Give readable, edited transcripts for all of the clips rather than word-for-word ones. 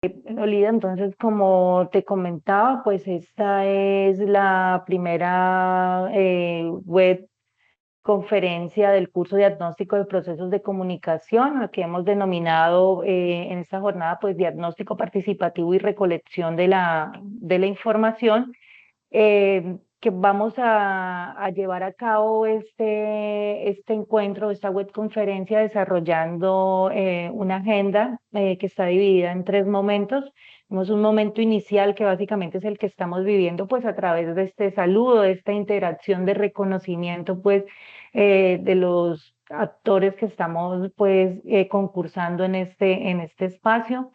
Olida, entonces, como te comentaba, pues esta es la primera web conferencia del curso Diagnóstico de Procesos de Comunicación, lo que hemos denominado en esta jornada, pues diagnóstico participativo y recolección de la información, que vamos a llevar a cabo este encuentro, esta web conferencia, desarrollando una agenda que está dividida en tres momentos. Tenemos un momento inicial que básicamente es el que estamos viviendo pues a través de este saludo, de esta interacción de reconocimiento pues de los actores que estamos pues concursando en este espacio.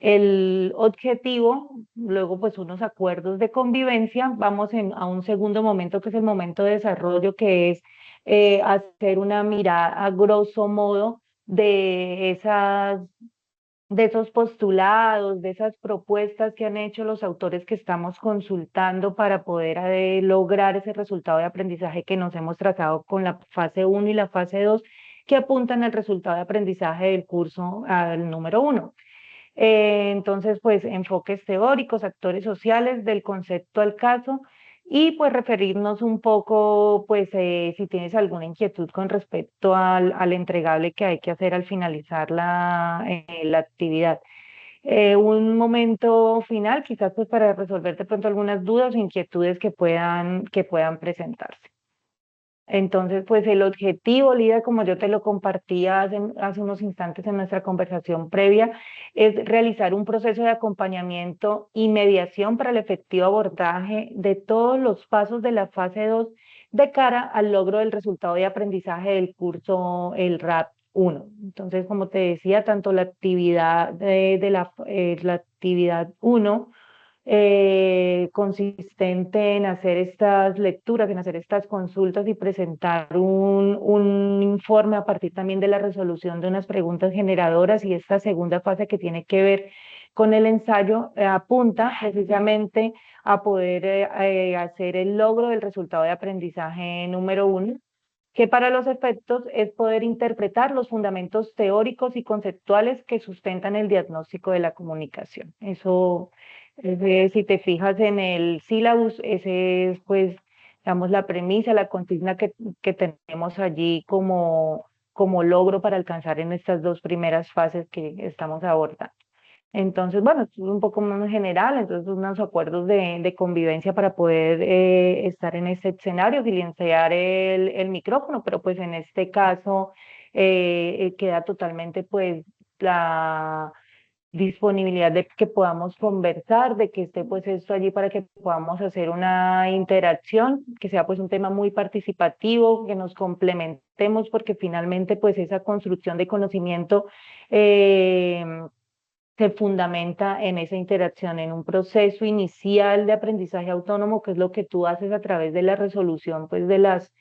El objetivo, luego pues unos acuerdos de convivencia, a un segundo momento que es el momento de desarrollo, que es hacer una mirada a grosso modo de esos postulados, de esas propuestas que han hecho los autores que estamos consultando para poder lograr ese resultado de aprendizaje que nos hemos trazado con la fase uno y la fase 2, que apuntan al resultado de aprendizaje del curso al número 1. Entonces, pues enfoques teóricos, actores sociales, del concepto al caso y pues referirnos un poco, pues si tienes alguna inquietud con respecto al entregable que hay que hacer al finalizar la actividad. Un momento final, quizás pues para resolver de pronto algunas dudas o inquietudes que puedan presentarse. Entonces, pues el objetivo, Lida, como yo te lo compartía hace unos instantes en nuestra conversación previa, es realizar un proceso de acompañamiento y mediación para el efectivo abordaje de todos los pasos de la fase 2 de cara al logro del resultado de aprendizaje del curso, el RAP 1. Entonces, como te decía, tanto la actividad la actividad 1 consistente en hacer estas lecturas, en hacer estas consultas y presentar un informe a partir también de la resolución de unas preguntas generadoras, y esta segunda fase que tiene que ver con el ensayo apunta precisamente a poder hacer el logro del resultado de aprendizaje número 1, que para los efectos es poder interpretar los fundamentos teóricos y conceptuales que sustentan el diagnóstico de la comunicación. Eso, si te fijas en el sílabus, ese es pues, digamos, la premisa, la consigna que tenemos allí como logro para alcanzar en estas dos primeras fases que estamos abordando. Entonces, bueno, esto es un poco más general, entonces unos acuerdos de convivencia para poder estar en este escenario, silenciar el micrófono, pero pues en este caso queda totalmente pues la disponibilidad de que podamos conversar, de que esté pues esto allí para que podamos hacer una interacción, que sea pues un tema muy participativo, que nos complementemos, porque finalmente pues esa construcción de conocimiento eh, se fundamenta en esa interacción, en un proceso inicial de aprendizaje autónomo, que es lo que tú haces a través de la resolución, pues, de las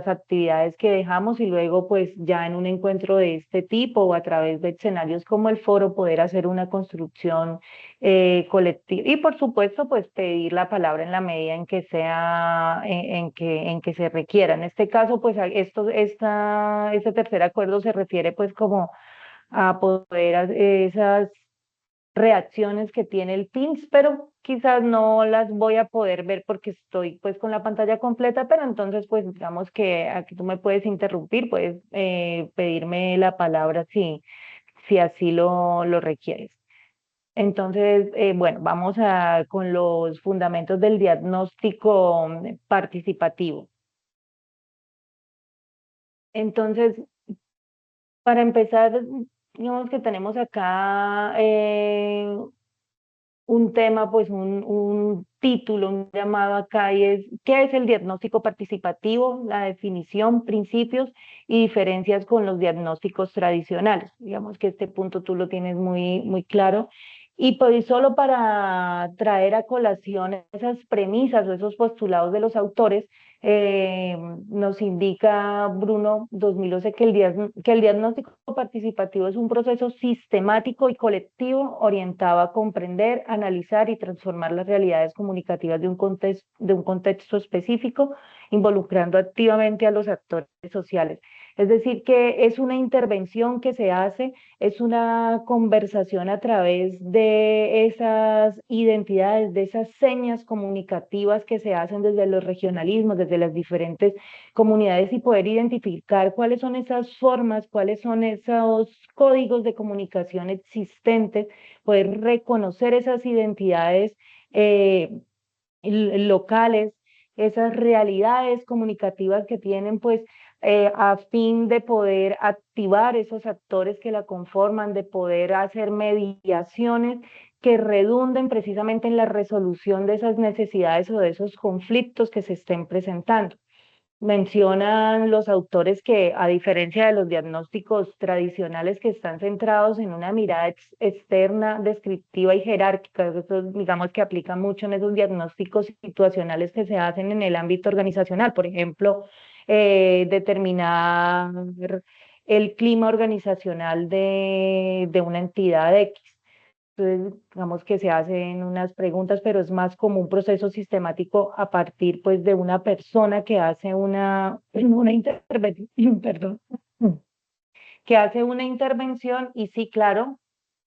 actividades que dejamos, y luego, pues, ya en un encuentro de este tipo o a través de escenarios como el foro, poder hacer una construcción colectiva. Y, por supuesto, pues, pedir la palabra en la medida en que sea, en que se requiera. En este caso, pues, este tercer acuerdo se refiere, pues, como a poder esas reacciones que tiene el Teams, pero quizás no las voy a poder ver porque estoy pues con la pantalla completa, pero entonces pues digamos que aquí tú me puedes interrumpir, puedes pedirme la palabra si así lo requieres. Entonces, bueno, con los fundamentos del diagnóstico participativo. Entonces, para empezar, digamos que tenemos acá un tema, pues un título, un llamado acá, y es ¿qué es el diagnóstico participativo? La definición, principios y diferencias con los diagnósticos tradicionales. Digamos que este punto tú lo tienes muy, muy claro. Y pues solo para traer a colación esas premisas o esos postulados de los autores, nos indica Bruno 2011 que el diagnóstico participativo es un proceso sistemático y colectivo orientado a comprender, analizar y transformar las realidades comunicativas de un contexto específico, involucrando activamente a los actores sociales. Es decir, que es una intervención que se hace, es una conversación a través de esas identidades, de esas señas comunicativas que se hacen desde los regionalismos, desde las diferentes comunidades y poder identificar cuáles son esas formas, cuáles son esos códigos de comunicación existentes, poder reconocer esas identidades eh, locales, esas realidades comunicativas que tienen, pues, a fin de poder activar esos actores que la conforman, de poder hacer mediaciones que redunden precisamente en la resolución de esas necesidades o de esos conflictos que se estén presentando. Mencionan los autores que, a diferencia de los diagnósticos tradicionales que están centrados en una mirada externa, descriptiva y jerárquica, eso digamos que aplica mucho en esos diagnósticos situacionales que se hacen en el ámbito organizacional, por ejemplo, determinar el clima organizacional de una entidad X. Entonces, digamos que se hacen unas preguntas, pero es más como un proceso sistemático a partir pues de una persona que hace una intervención, perdón, que hace una intervención y sí, claro,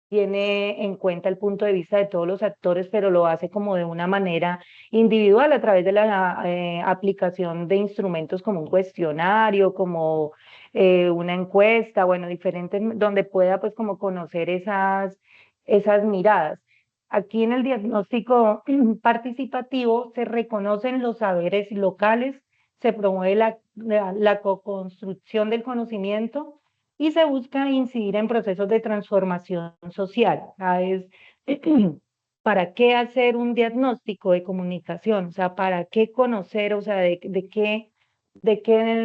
tiene en cuenta el punto de vista de todos los actores, pero lo hace como de una manera individual a través de la aplicación de instrumentos como un cuestionario, como una encuesta, bueno, diferentes, donde pueda pues como conocer esas miradas. Aquí en el diagnóstico participativo se reconocen los saberes locales, se promueve la co-construcción del conocimiento y se busca incidir en procesos de transformación social. ¿Para qué hacer un diagnóstico de comunicación? O sea, ¿para qué conocer? O sea, ¿de qué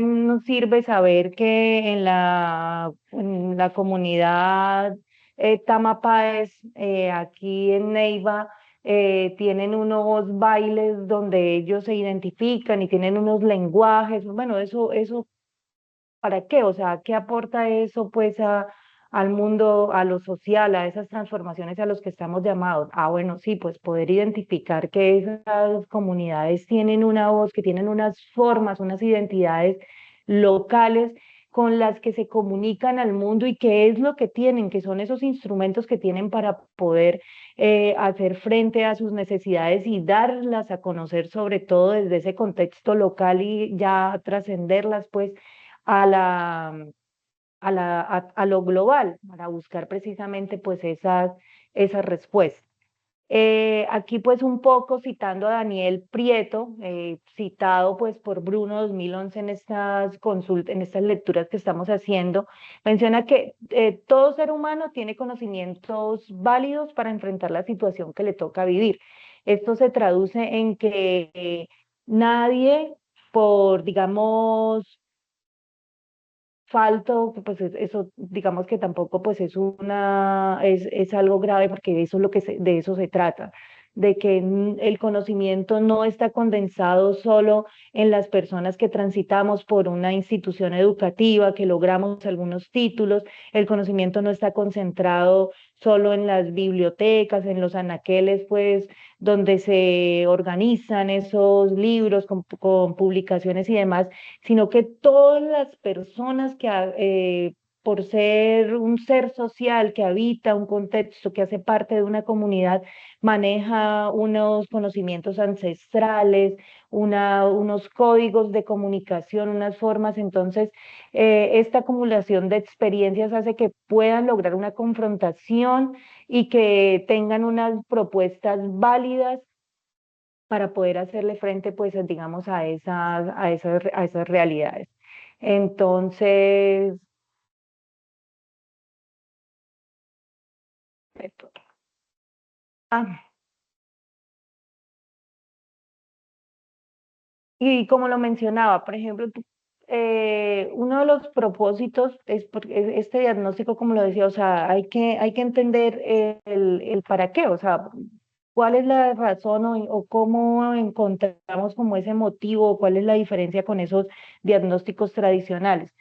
nos sirve saber que en la comunidad Tamapáez, aquí en Neiva, tienen unos bailes donde ellos se identifican y tienen unos lenguajes? Bueno, eso ¿para qué? O sea, ¿qué aporta eso pues al mundo, a lo social, a esas transformaciones a los que estamos llamados? Ah, bueno, sí, pues poder identificar que esas comunidades tienen una voz, que tienen unas formas, unas identidades locales con las que se comunican al mundo y qué es lo que tienen, que son esos instrumentos que tienen para poder hacer frente a sus necesidades y darlas a conocer, sobre todo desde ese contexto local y ya trascenderlas pues a a lo global para buscar precisamente pues esas respuestas. Aquí pues un poco citando a Daniel Prieto, citado pues por Bruno 2011 en estas consultas, en estas lecturas que estamos haciendo, menciona que todo ser humano tiene conocimientos válidos para enfrentar la situación que le toca vivir. Esto se traduce en que nadie por, digamos, falto, pues eso digamos que tampoco pues es algo grave porque eso es de eso se trata, de que el conocimiento no está condensado solo en las personas que transitamos por una institución educativa, que logramos algunos títulos, el conocimiento no está concentrado solo en las bibliotecas, en los anaqueles, pues donde se organizan esos libros con publicaciones y demás, sino que todas las personas por ser un ser social que habita un contexto, que hace parte de una comunidad, maneja unos conocimientos ancestrales, unos códigos de comunicación, unas formas. Entonces, esta acumulación de experiencias hace que puedan lograr una confrontación y que tengan unas propuestas válidas para poder hacerle frente, pues, digamos, a esas realidades. Entonces, ah, y como lo mencionaba, por ejemplo, uno de los propósitos es porque este diagnóstico, como lo decía, o sea, hay que entender el para qué, o sea, cuál es la razón o cómo encontramos como ese motivo, o cuál es la diferencia con esos diagnósticos tradicionales.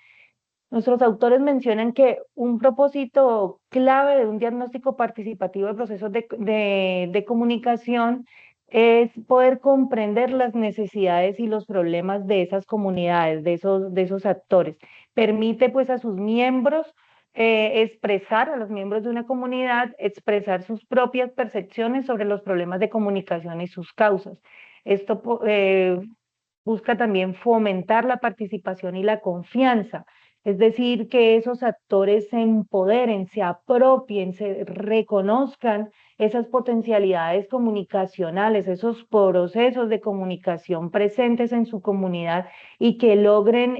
Nuestros autores mencionan que un propósito clave de un diagnóstico participativo de procesos de comunicación es poder comprender las necesidades y los problemas de esas comunidades, de esos actores. Permite pues a sus miembros expresar, a los miembros de una comunidad, expresar sus propias percepciones sobre los problemas de comunicación y sus causas. Esto busca también fomentar la participación y la confianza, es decir, que esos actores se empoderen, se apropien, se reconozcan esas potencialidades comunicacionales, esos procesos de comunicación presentes en su comunidad y que logren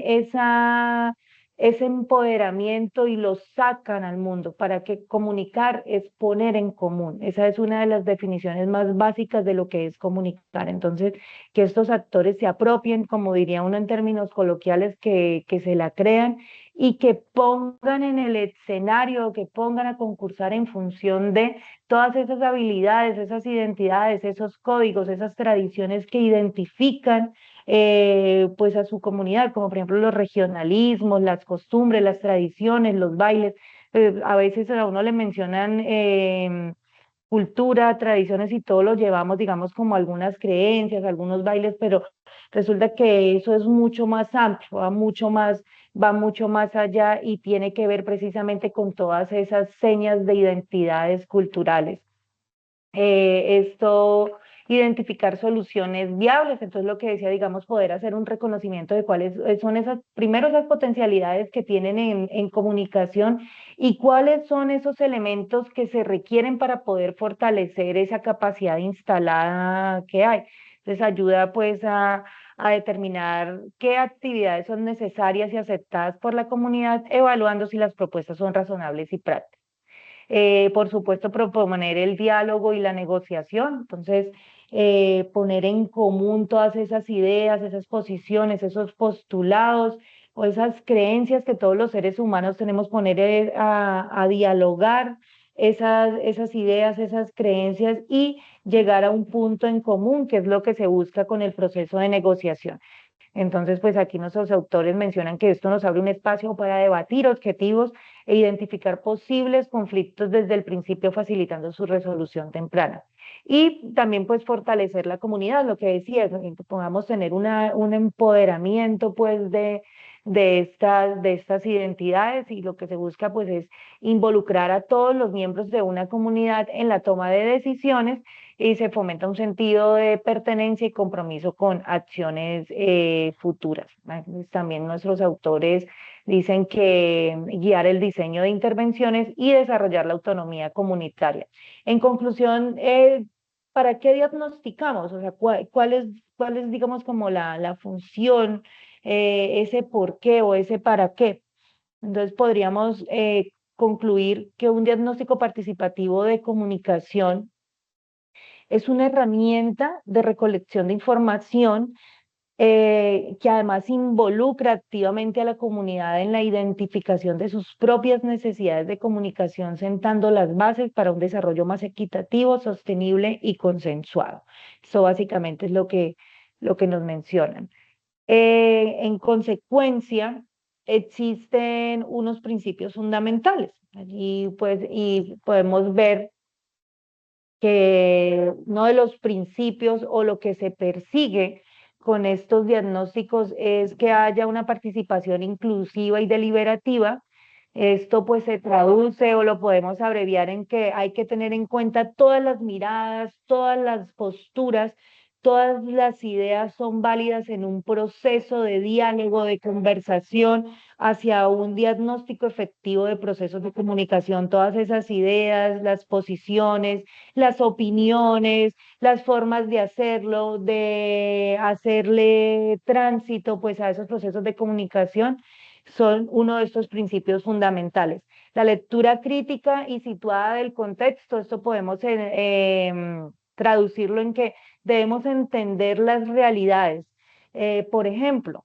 ese empoderamiento y lo sacan al mundo, para que comunicar es poner en común. Esa es una de las definiciones más básicas de lo que es comunicar. Entonces, que estos actores se apropien, como diría uno en términos coloquiales, que se la crean y que pongan en el escenario, que pongan a concursar en función de todas esas habilidades, esas identidades, esos códigos, esas tradiciones que identifican pues a su comunidad, como por ejemplo los regionalismos, las costumbres, las tradiciones, los bailes. A veces a uno le mencionan cultura, tradiciones y todo lo llevamos, digamos, como algunas creencias, algunos bailes, pero resulta que eso es mucho más amplio, va mucho más allá y tiene que ver precisamente con todas esas señas de identidades culturales. Esto, identificar soluciones viables, entonces lo que decía, digamos, poder hacer un reconocimiento de cuáles son esas, primero esas potencialidades que tienen en comunicación y cuáles son esos elementos que se requieren para poder fortalecer esa capacidad instalada que hay. Entonces ayuda pues a determinar qué actividades son necesarias y aceptadas por la comunidad, evaluando si las propuestas son razonables y prácticas. Por supuesto, proponer el diálogo y la negociación. Entonces, poner en común todas esas ideas, esas posiciones, esos postulados o esas creencias que todos los seres humanos tenemos, poner a dialogar esas ideas, esas creencias y llegar a un punto en común, que es lo que se busca con el proceso de negociación. Entonces, pues aquí nuestros autores mencionan que esto nos abre un espacio para debatir objetivos e identificar posibles conflictos desde el principio, facilitando su resolución temprana. Y también pues fortalecer la comunidad, lo que decía, que podamos tener un empoderamiento pues de estas identidades, y lo que se busca pues es involucrar a todos los miembros de una comunidad en la toma de decisiones, y se fomenta un sentido de pertenencia y compromiso con acciones futuras. También nuestros autores dicen que guiar el diseño de intervenciones y desarrollar la autonomía comunitaria. En conclusión, ¿para qué diagnosticamos? O sea, cuál es digamos, como la función, ese por qué o ese para qué? Entonces, podríamos concluir que un diagnóstico participativo de comunicación es una herramienta de recolección de información que además involucra activamente a la comunidad en la identificación de sus propias necesidades de comunicación, sentando las bases para un desarrollo más equitativo, sostenible y consensuado. Eso básicamente es lo que nos mencionan. En consecuencia, existen unos principios fundamentales. Allí pues, y podemos ver que uno de los principios o lo que se persigue con estos diagnósticos es que haya una participación inclusiva y deliberativa. Esto pues se traduce o lo podemos abreviar en que hay que tener en cuenta todas las miradas, todas las posturas, todas las ideas son válidas en un proceso de diálogo, de conversación hacia un diagnóstico efectivo de procesos de comunicación. Todas esas ideas, las posiciones, las opiniones, las formas de hacerle tránsito pues a esos procesos de comunicación, son uno de estos principios fundamentales. La lectura crítica y situada del contexto, esto podemos traducirlo en que debemos entender las realidades. Por ejemplo,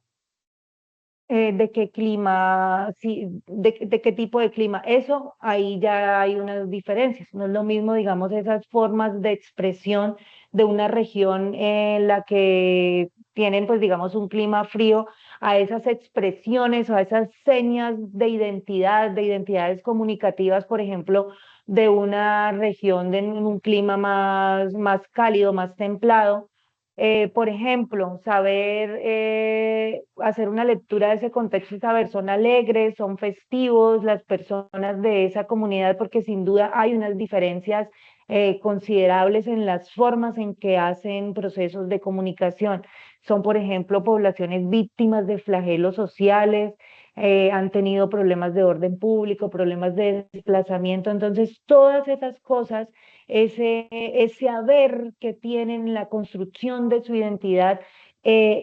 de qué clima, sí, de qué tipo de clima. Eso, ahí ya hay unas diferencias. No es lo mismo, digamos, esas formas de expresión de una región en la que tienen pues digamos un clima frío a esas expresiones o a esas señas de identidad, de identidades comunicativas, por ejemplo, de una región de un clima más cálido, más templado. Por ejemplo, saber hacer una lectura de ese contexto y saber, son alegres, son festivos las personas de esa comunidad, porque sin duda hay unas diferencias considerables en las formas en que hacen procesos de comunicación. Son, por ejemplo, poblaciones víctimas de flagelos sociales, han tenido problemas de orden público, problemas de desplazamiento. Entonces, todas esas cosas, ese haber que tienen en la construcción de su identidad,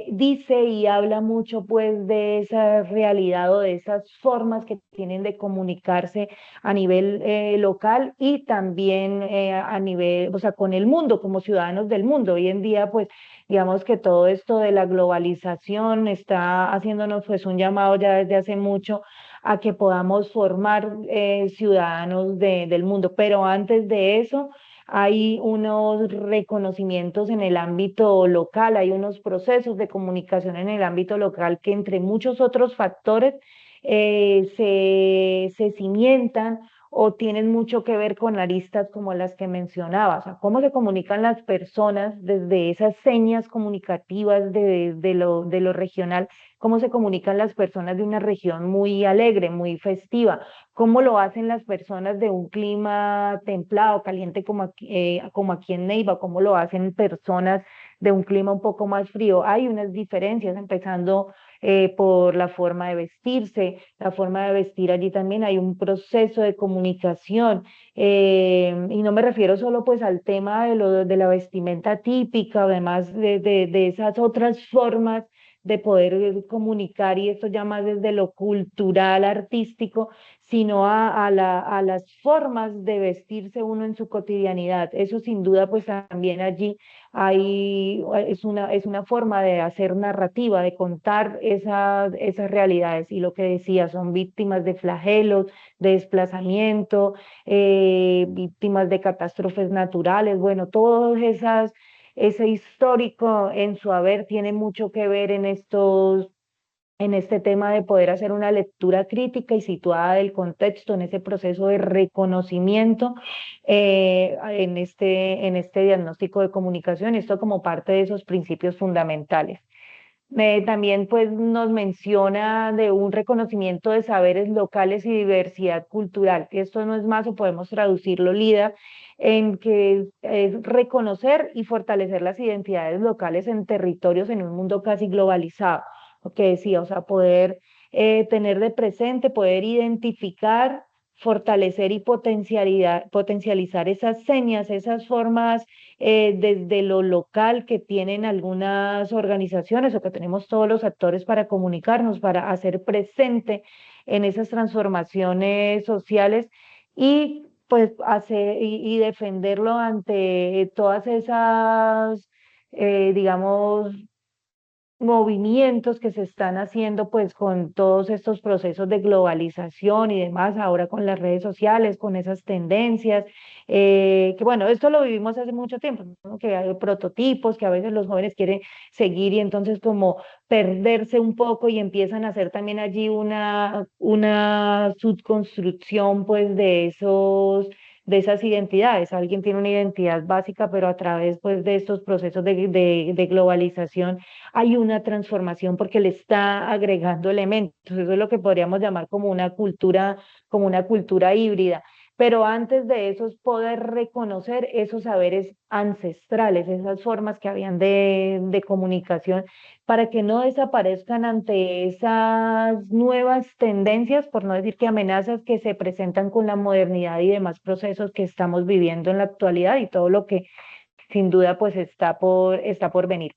dice y habla mucho pues de esa realidad o de esas formas que tienen de comunicarse a nivel local y también a nivel, o sea, con el mundo, como ciudadanos del mundo. Hoy en día, pues, digamos que todo esto de la globalización está haciéndonos pues un llamado ya desde hace mucho a que podamos formar ciudadanos del mundo. Pero antes de eso, hay unos reconocimientos en el ámbito local, hay unos procesos de comunicación en el ámbito local que entre muchos otros factores se cimientan o tienen mucho que ver con aristas como las que mencionaba, o sea, cómo se comunican las personas desde esas señas comunicativas de lo regional, cómo se comunican las personas de una región muy alegre, muy festiva, cómo lo hacen las personas de un clima templado, caliente como aquí en Neiva, cómo lo hacen personas de un clima un poco más frío. Hay unas diferencias, empezando por la forma de vestirse, la forma de vestir allí también hay un proceso de comunicación, y no me refiero solo pues al tema de la vestimenta típica, además de esas otras formas de poder comunicar, y esto ya más desde lo cultural, artístico, sino a las formas de vestirse uno en su cotidianidad. Eso sin duda pues también allí es una forma de hacer narrativa, de contar esas realidades. Y lo que decía, son víctimas de flagelos, de desplazamiento, víctimas de catástrofes naturales. Bueno, ese histórico en su haber tiene mucho que ver en este tema de poder hacer una lectura crítica y situada del contexto en ese proceso de reconocimiento, en este diagnóstico de comunicación, esto como parte de esos principios fundamentales. También pues nos menciona de un reconocimiento de saberes locales y diversidad cultural. Esto no es más, o podemos traducirlo, Lida, en que es reconocer y fortalecer las identidades locales en territorios en un mundo casi globalizado. Lo que decía, o sea, poder tener de presente, poder identificar, fortalecer y potencializar esas señas, esas formas desde lo local que tienen algunas organizaciones o que tenemos todos los actores para comunicarnos, para hacer presente en esas transformaciones sociales y pues hacer y defenderlo ante todas esas, digamos, movimientos que se están haciendo pues con todos estos procesos de globalización y demás, ahora con las redes sociales, con esas tendencias, que bueno, esto lo vivimos hace mucho tiempo, ¿no? Que hay prototipos que a veces los jóvenes quieren seguir y entonces como perderse un poco y empiezan a hacer también allí una subconstrucción pues de esas identidades. Alguien tiene una identidad básica, pero a través pues de estos procesos de globalización hay una transformación porque le está agregando elementos. Eso es lo que podríamos llamar como una cultura híbrida. Pero antes de eso es poder reconocer esos saberes ancestrales, esas formas que habían de comunicación, para que no desaparezcan ante esas nuevas tendencias, por no decir que amenazas que se presentan con la modernidad y demás procesos que estamos viviendo en la actualidad y todo lo que sin duda pues está por venir.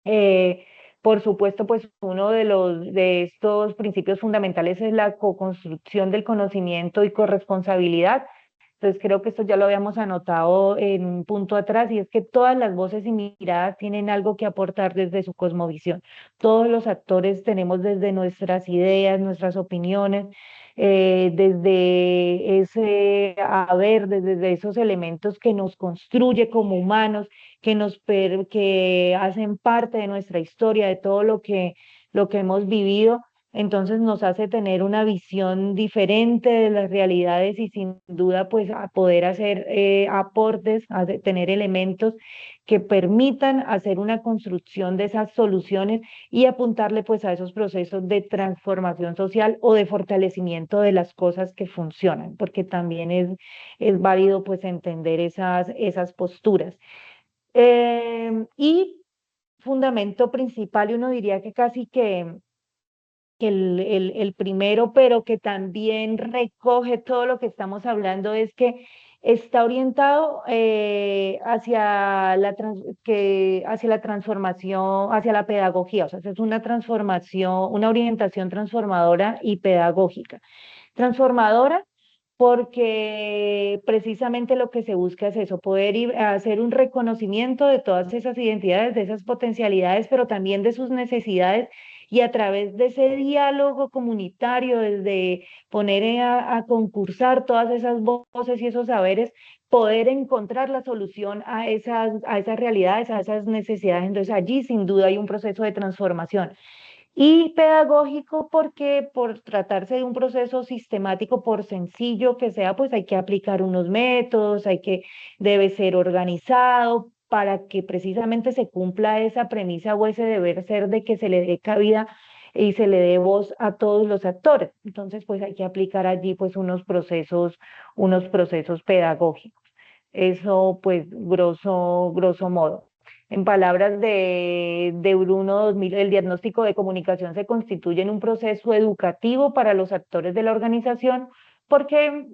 Eh, por supuesto, pues uno de estos principios fundamentales es la co-construcción del conocimiento y corresponsabilidad. Entonces creo que esto ya lo habíamos anotado en un punto atrás, y es que todas las voces y miradas tienen algo que aportar desde su cosmovisión. Todos los actores tenemos desde nuestras ideas, nuestras opiniones, desde ese haber, desde esos elementos que nos construye como humanos, que hacen parte de nuestra historia, de todo lo que hemos vivido. Entonces nos hace tener una visión diferente de las realidades y sin duda pues a poder hacer aportes, tener elementos que permitan hacer una construcción de esas soluciones y apuntarle pues a esos procesos de transformación social o de fortalecimiento de las cosas que funcionan, porque también es válido pues entender esas posturas. Y fundamento principal, y uno diría que casi que el primero, pero que también recoge todo lo que estamos hablando, es que está orientado hacia la transformación, hacia la pedagogía, o sea, es una transformación, una orientación transformadora y pedagógica. Transformadora porque precisamente lo que se busca es eso, poder ir a hacer un reconocimiento de todas esas identidades, de esas potencialidades, pero también de sus necesidades y a través de ese diálogo comunitario, desde poner a concursar todas esas voces y esos saberes, poder encontrar la solución a esas realidades, a esas necesidades. Entonces allí sin duda hay un proceso de transformación. Y pedagógico porque por tratarse de un proceso sistemático, por sencillo que sea, pues hay que aplicar unos métodos, debe ser organizado para que precisamente se cumpla esa premisa o ese deber ser de que se le dé cabida y se le dé voz a todos los actores. Entonces, pues hay que aplicar allí pues unos procesos pedagógicos. Eso, pues, grosso modo. En palabras de Bruno 2000, el diagnóstico de comunicación se constituye en un proceso educativo para los actores de la organización porque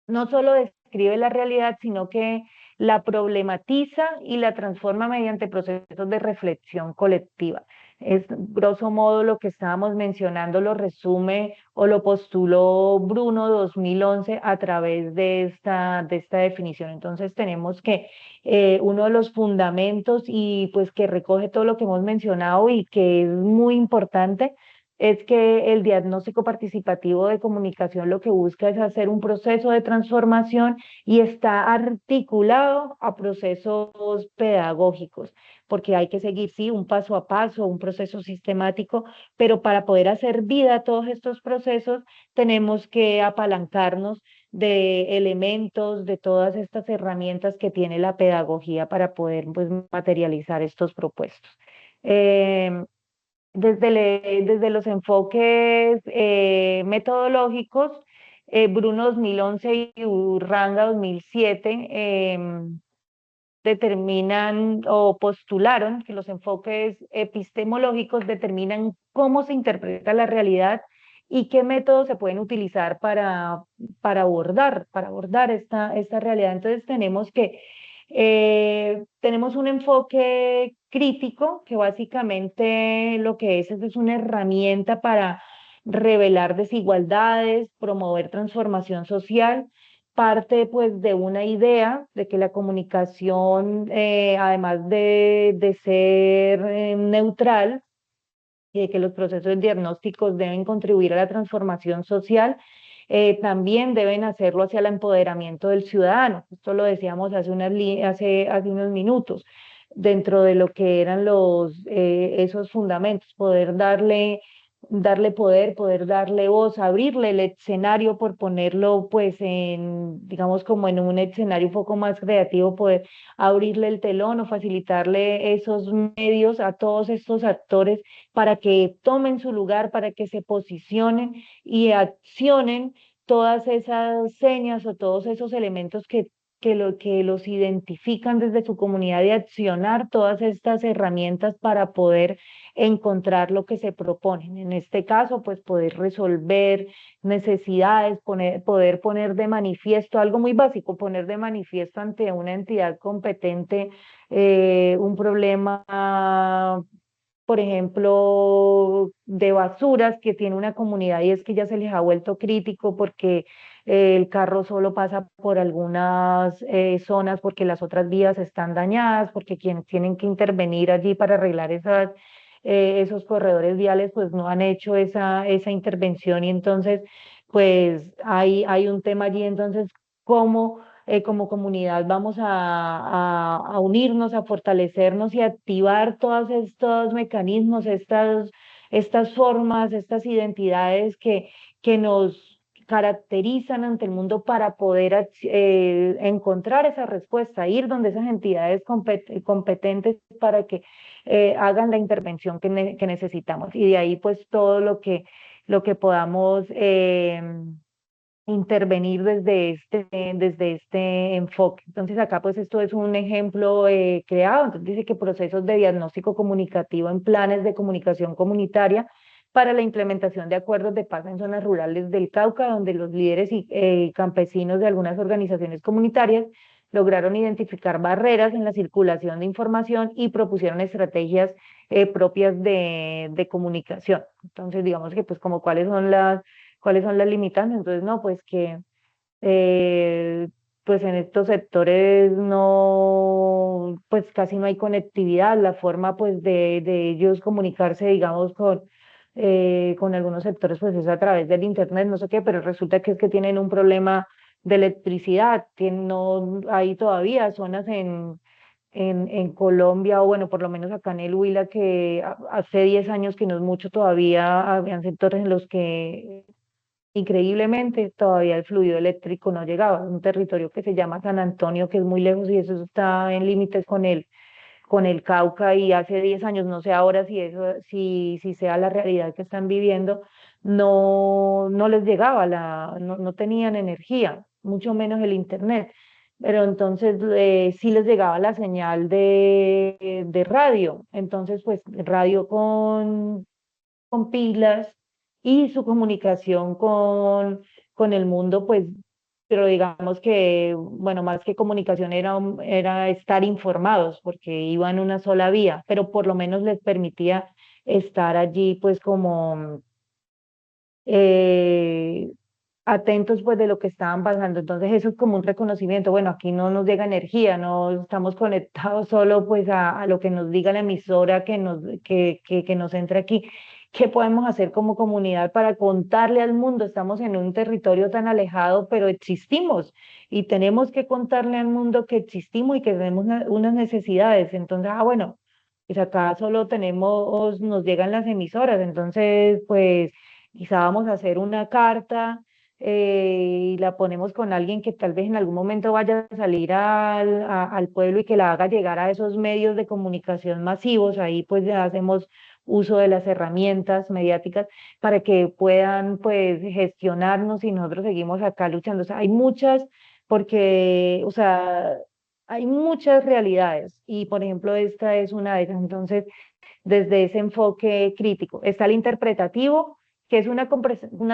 no solo describe la realidad, sino que la problematiza y la transforma mediante procesos de reflexión colectiva. Es grosso modo lo que estábamos mencionando, lo resume o lo postuló Bruno 2011 a través de esta definición. Entonces tenemos que uno de los fundamentos y pues que recoge todo lo que hemos mencionado y que es muy importante es que el diagnóstico participativo de comunicación lo que busca es hacer un proceso de transformación y está articulado a procesos pedagógicos, porque hay que seguir, sí, un paso a paso, un proceso sistemático, pero para poder hacer vida a todos estos procesos tenemos que apalancarnos de elementos, de todas estas herramientas que tiene la pedagogía para poder pues, materializar estos propuestos. Eh, desde los enfoques metodológicos, Bruno 2011 y Urranga 2007 determinan o postularon que los enfoques epistemológicos determinan cómo se interpreta la realidad y qué métodos se pueden utilizar para abordar esta realidad. Entonces tenemos un enfoque crítico que básicamente lo que es una herramienta para revelar desigualdades, promover transformación social, parte pues de una idea de que la comunicación, además de ser neutral, y de que los procesos diagnósticos deben contribuir a la transformación social, también deben hacerlo hacia el empoderamiento del ciudadano. Esto lo decíamos hace unos minutos, dentro de lo que eran esos fundamentos, darle poder, poder darle voz, abrirle el escenario por ponerlo pues digamos como en un escenario un poco más creativo, poder abrirle el telón o facilitarle esos medios a todos estos actores para que tomen su lugar, para que se posicionen y accionen todas esas señas o todos esos elementos que los identifican desde su comunidad de accionar todas estas herramientas para poder encontrar lo que se proponen. En este caso, pues poder resolver necesidades, poder poner de manifiesto algo muy básico, poner de manifiesto ante una entidad competente un problema, por ejemplo, de basuras que tiene una comunidad y es que ya se les ha vuelto crítico porque el carro solo pasa por algunas zonas porque las otras vías están dañadas, porque quienes tienen que intervenir allí para arreglar esos corredores viales pues no han hecho esa intervención y entonces pues hay un tema allí, entonces cómo como comunidad vamos a unirnos, a fortalecernos y a activar todos estos mecanismos, estas formas, estas identidades que nos caracterizan ante el mundo para poder encontrar esa respuesta, ir donde esas entidades competentes para que hagan la intervención que necesitamos. Y de ahí pues todo lo que podamos intervenir desde este enfoque. Entonces acá pues esto es un ejemplo creado, entonces dice que procesos de diagnóstico comunicativo en planes de comunicación comunitaria para la implementación de acuerdos de paz en zonas rurales del Cauca, donde los líderes y campesinos de algunas organizaciones comunitarias lograron identificar barreras en la circulación de información y propusieron estrategias propias de comunicación. Entonces, digamos que pues como cuáles son las limitantes. Entonces, no, pues que eh, pues en estos sectores no, pues casi no hay conectividad, la forma pues de ellos comunicarse, digamos, con algunos sectores pues es a través del internet, no sé qué, pero resulta que es que tienen un problema de electricidad, no hay todavía zonas en Colombia, o bueno, por lo menos acá en el Huila, que hace 10 años que no es mucho todavía, habían sectores en los que increíblemente, todavía el fluido eléctrico no llegaba. Es un territorio que se llama San Antonio, que es muy lejos y eso está en límites con el Cauca y hace 10 años, no sé ahora si sea la realidad que están viviendo, no les llegaba, no tenían energía, mucho menos el internet. Pero entonces sí les llegaba la señal de radio. Entonces, pues radio con pilas y su comunicación con el mundo, pues, pero digamos que, bueno, más que comunicación era estar informados, porque iban una sola vía, pero por lo menos les permitía estar allí, pues, como eh, atentos, pues, de lo que estaban pasando. Entonces, eso es como un reconocimiento. Bueno, aquí no nos llega energía, no estamos conectados solo, pues, a lo que nos diga la emisora que nos entra aquí. ¿Qué podemos hacer como comunidad para contarle al mundo? Estamos en un territorio tan alejado, pero existimos y tenemos que contarle al mundo que existimos y que tenemos unas necesidades. Entonces, bueno, pues acá solo nos llegan las emisoras, entonces, pues quizá vamos a hacer una carta y la ponemos con alguien que tal vez en algún momento vaya a salir al pueblo y que la haga llegar a esos medios de comunicación masivos. Ahí pues ya hacemos uso de las herramientas mediáticas para que puedan pues gestionarnos y nosotros seguimos acá luchando. O sea, hay muchas, porque, o sea, hay muchas realidades y por ejemplo esta es una de esas. Entonces, desde ese enfoque crítico. Está el interpretativo, que es una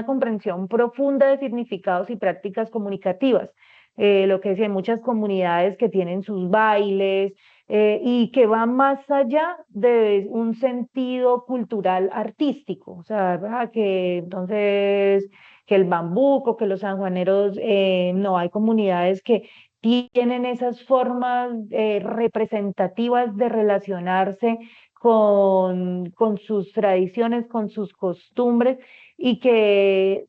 comprensión profunda de significados y prácticas comunicativas. Lo que decía, muchas comunidades que tienen sus bailes y que van más allá de un sentido cultural artístico. O sea, ¿verdad? Que entonces, que el bambuco, que los sanjuaneros, no, hay comunidades que tienen esas formas representativas de relacionarse con sus tradiciones, con sus costumbres y que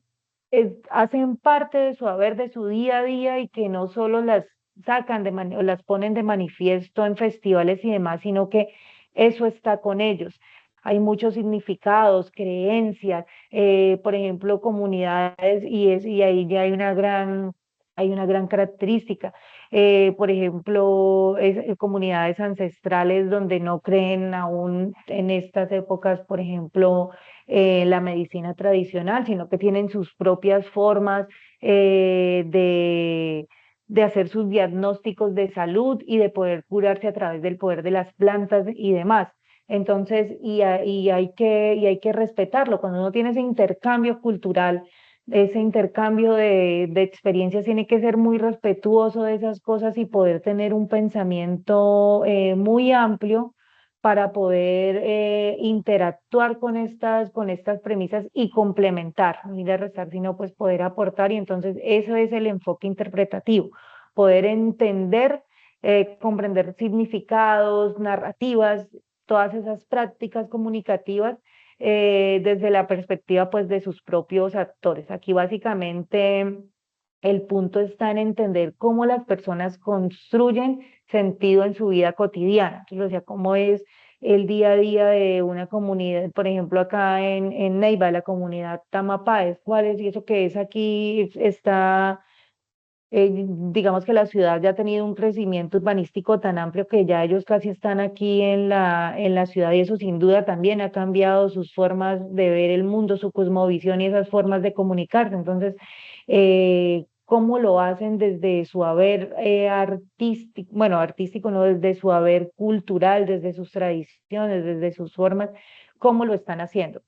hacen parte de su haber, de su día a día y que no solo las sacan o las ponen de manifiesto en festivales y demás, sino que eso está con ellos. Hay muchos significados, creencias, por ejemplo, comunidades, y ahí ya hay una gran característica. Por ejemplo, comunidades ancestrales donde no creen aún en estas épocas, por ejemplo, la medicina tradicional, sino que tienen sus propias formas de hacer sus diagnósticos de salud y de poder curarse a través del poder de las plantas y demás. Entonces, y hay que respetarlo. Cuando uno tiene ese intercambio cultural, ese intercambio de experiencias, tiene que ser muy respetuoso de esas cosas y poder tener un pensamiento muy amplio para poder interactuar con estas premisas y complementar, no ir a restar, sino pues poder aportar. Y entonces eso es el enfoque interpretativo, poder entender, comprender significados, narrativas, todas esas prácticas comunicativas desde la perspectiva pues de sus propios actores. Aquí básicamente el punto está en entender cómo las personas construyen sentido en su vida cotidiana. Entonces, o sea, cómo es el día a día de una comunidad, por ejemplo, acá en Neiva, la comunidad Tamapáez, cuál es, y eso que es aquí, está digamos que la ciudad ya ha tenido un crecimiento urbanístico tan amplio que ya ellos casi están aquí en la ciudad y eso sin duda también ha cambiado sus formas de ver el mundo, su cosmovisión y esas formas de comunicarse. Entonces, ¿cómo lo hacen desde su haber artístico, bueno, artístico no, desde su haber cultural, desde sus tradiciones, desde sus formas, cómo lo están haciendo?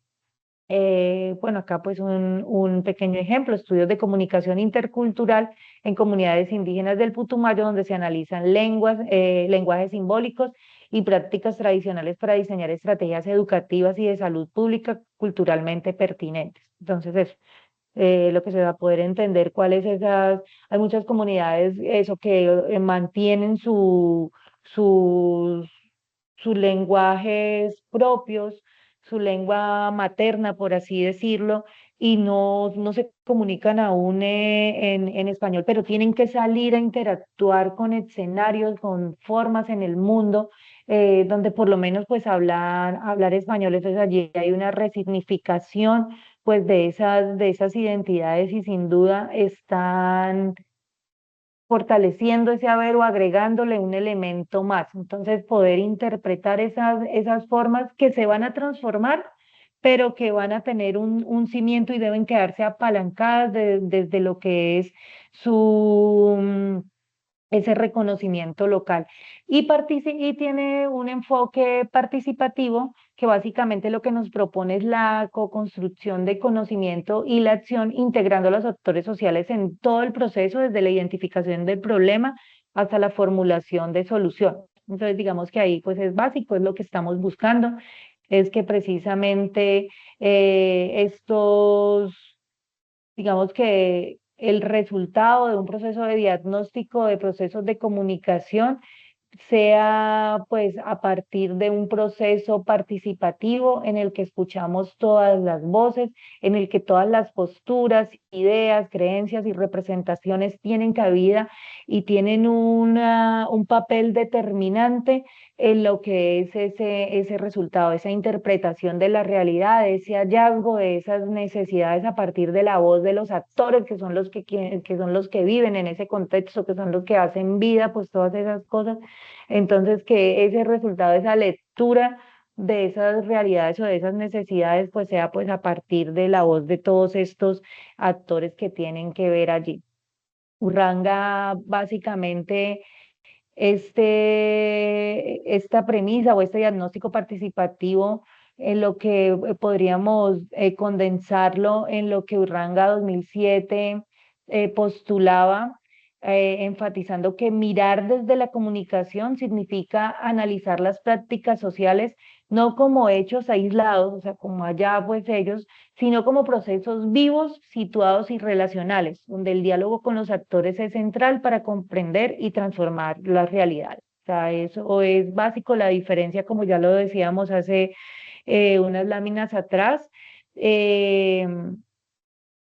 Bueno, acá pues un pequeño ejemplo, estudios de comunicación intercultural en comunidades indígenas del Putumayo, donde se analizan lenguas, lenguajes simbólicos y prácticas tradicionales para diseñar estrategias educativas y de salud pública culturalmente pertinentes. Entonces, eso, lo que se va a poder entender cuáles esas, hay muchas comunidades, eso, que mantienen sus sus lenguajes propios, su lengua materna, por así decirlo, y no se comunican aún en español, pero tienen que salir a interactuar con escenarios, con formas en el mundo, donde por lo menos pues hablar español. Entonces allí hay una resignificación pues de esas identidades y sin duda están fortaleciendo ese haber o agregándole un elemento más. Entonces, poder interpretar esas formas que se van a transformar, pero que van a tener un cimiento y deben quedarse apalancadas desde lo que es su ese reconocimiento local. Y tiene un enfoque participativo que básicamente lo que nos propone es la co-construcción de conocimiento y la acción, integrando a los actores sociales en todo el proceso, desde la identificación del problema hasta la formulación de solución. Entonces, digamos que ahí pues es básico, es lo que estamos buscando, es que precisamente estos digamos que el resultado de un proceso de diagnóstico de procesos de comunicación sea pues a partir de un proceso participativo en el que escuchamos todas las voces, en el que todas las posturas, ideas, creencias y representaciones tienen cabida y tienen un papel determinante en lo que es ese resultado, esa interpretación de la realidad, ese hallazgo de esas necesidades a partir de la voz de los actores, que son que son los que viven en ese contexto, que son los que hacen vida, pues todas esas cosas. Entonces, que ese resultado, esa lectura de esas realidades o de esas necesidades, pues sea pues a partir de la voz de todos estos actores que tienen que ver allí. Urranga básicamente esta premisa o este diagnóstico participativo en lo que podríamos condensarlo en lo que Urranga 2007 postulaba, enfatizando que mirar desde la comunicación significa analizar las prácticas sociales no como hechos aislados, o sea, como allá pues ellos, sino como procesos vivos, situados y relacionales, donde el diálogo con los actores es central para comprender y transformar la realidad. O sea, eso es básico, la diferencia, como ya lo decíamos hace unas láminas atrás, eh,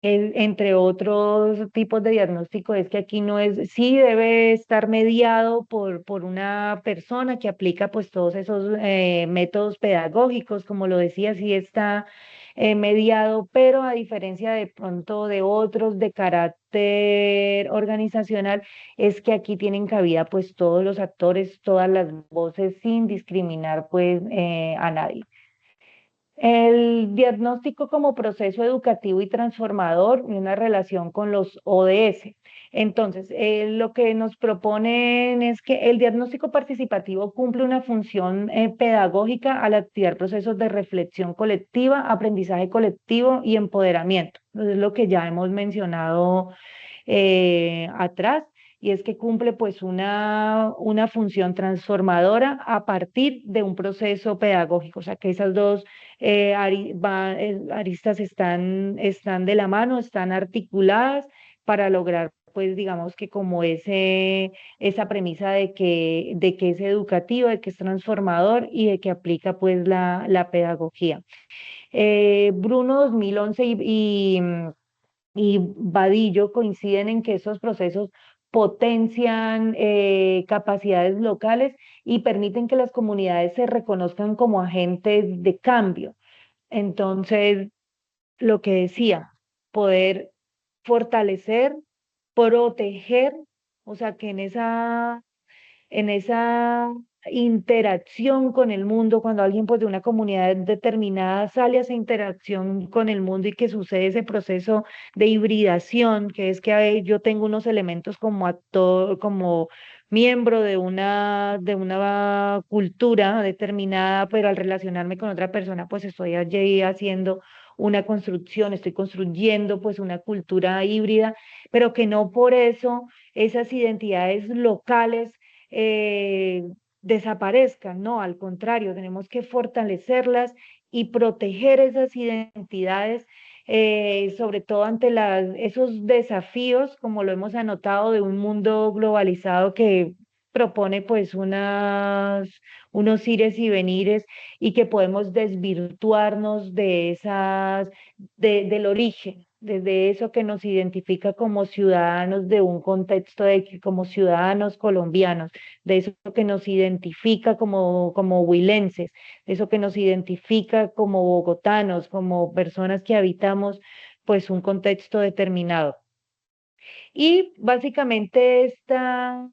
entre otros tipos de diagnóstico, es que aquí no es, sí debe estar mediado por una persona que aplica pues todos esos métodos pedagógicos, como lo decía, sí está mediado, pero a diferencia de pronto de otros de carácter organizacional, es que aquí tienen cabida pues todos los actores, todas las voces sin discriminar pues a nadie. El diagnóstico como proceso educativo y transformador y una relación con los ODS. Entonces, lo que nos proponen es que el diagnóstico participativo cumple una función pedagógica al activar procesos de reflexión colectiva, aprendizaje colectivo y empoderamiento. Entonces, lo que ya hemos mencionado atrás, y es que cumple pues una función transformadora a partir de un proceso pedagógico, o sea que esas dos aristas están de la mano, están articuladas para lograr pues digamos que como esa premisa de que es educativo, de que es transformador y de que aplica pues la pedagogía. Bruno 2011 y Vadillo coinciden en que esos procesos potencian capacidades locales y permiten que las comunidades se reconozcan como agentes de cambio. Entonces, lo que decía, poder fortalecer, proteger, o sea, que en esa interacción con el mundo, cuando alguien pues de una comunidad determinada sale a esa interacción con el mundo y que sucede ese proceso de hibridación, que es que yo tengo unos elementos como actor, como miembro de una cultura determinada, pero al relacionarme con otra persona, pues estoy allí haciendo una construcción, estoy construyendo pues una cultura híbrida, pero que no por eso esas identidades locales eh, desaparezcan, no, al contrario, tenemos que fortalecerlas y proteger esas identidades, sobre todo ante esos desafíos, como lo hemos anotado, de un mundo globalizado que propone pues unos ires y venires y que podemos desvirtuarnos del origen, desde eso que nos identifica como ciudadanos de un contexto como ciudadanos colombianos, de eso que nos identifica como huilenses, de eso que nos identifica como bogotanos, como personas que habitamos pues un contexto determinado. Y básicamente esta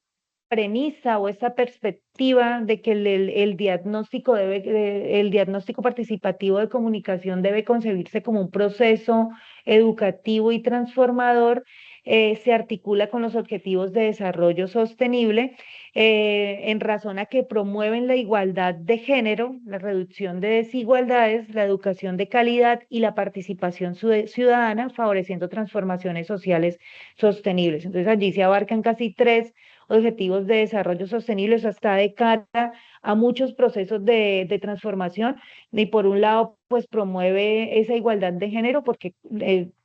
premisa o esta perspectiva de que el diagnóstico el diagnóstico participativo de comunicación debe concebirse como un proceso educativo y transformador, se articula con los objetivos de desarrollo sostenible, en razón a que promueven la igualdad de género, la reducción de desigualdades, la educación de calidad y la participación ciudadana, favoreciendo transformaciones sociales sostenibles. Entonces allí se abarcan casi tres objetivos de desarrollo sostenible, eso está de cara a muchos procesos de transformación. Y por un lado, pues promueve esa igualdad de género, porque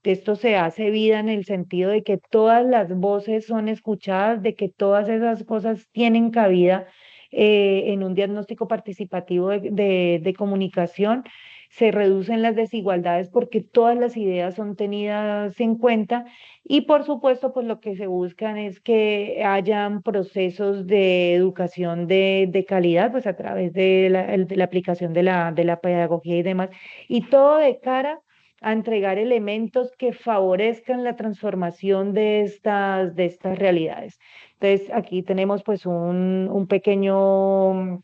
esto se hace vida en el sentido de que todas las voces son escuchadas, de que todas esas cosas tienen cabida en un diagnóstico participativo de comunicación. Se reducen las desigualdades porque todas las ideas son tenidas en cuenta y por supuesto, pues lo que se buscan es que hayan procesos de educación de calidad, pues a través de la aplicación de la pedagogía y demás, y todo de cara a entregar elementos que favorezcan la transformación de estas realidades. Entonces, aquí tenemos pues un pequeño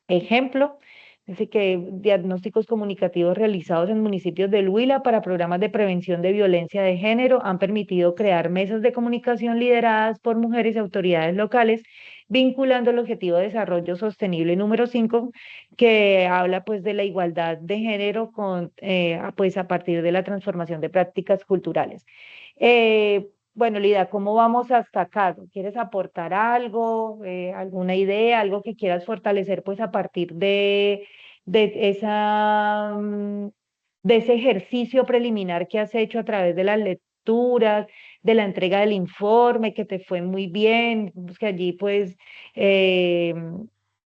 ejemplo. Dice que diagnósticos comunicativos realizados en municipios del Huila para programas de prevención de violencia de género han permitido crear mesas de comunicación lideradas por mujeres y autoridades locales, vinculando el objetivo de desarrollo sostenible número 5, que habla pues de la igualdad de género pues a partir de la transformación de prácticas culturales. Bueno, Lida, ¿cómo vamos hasta acá? ¿Quieres aportar algo, alguna idea, algo que quieras fortalecer, pues a partir de de ese ejercicio preliminar que has hecho a través de las lecturas, de la entrega del informe, que te fue muy bien, pues, que allí pues eh,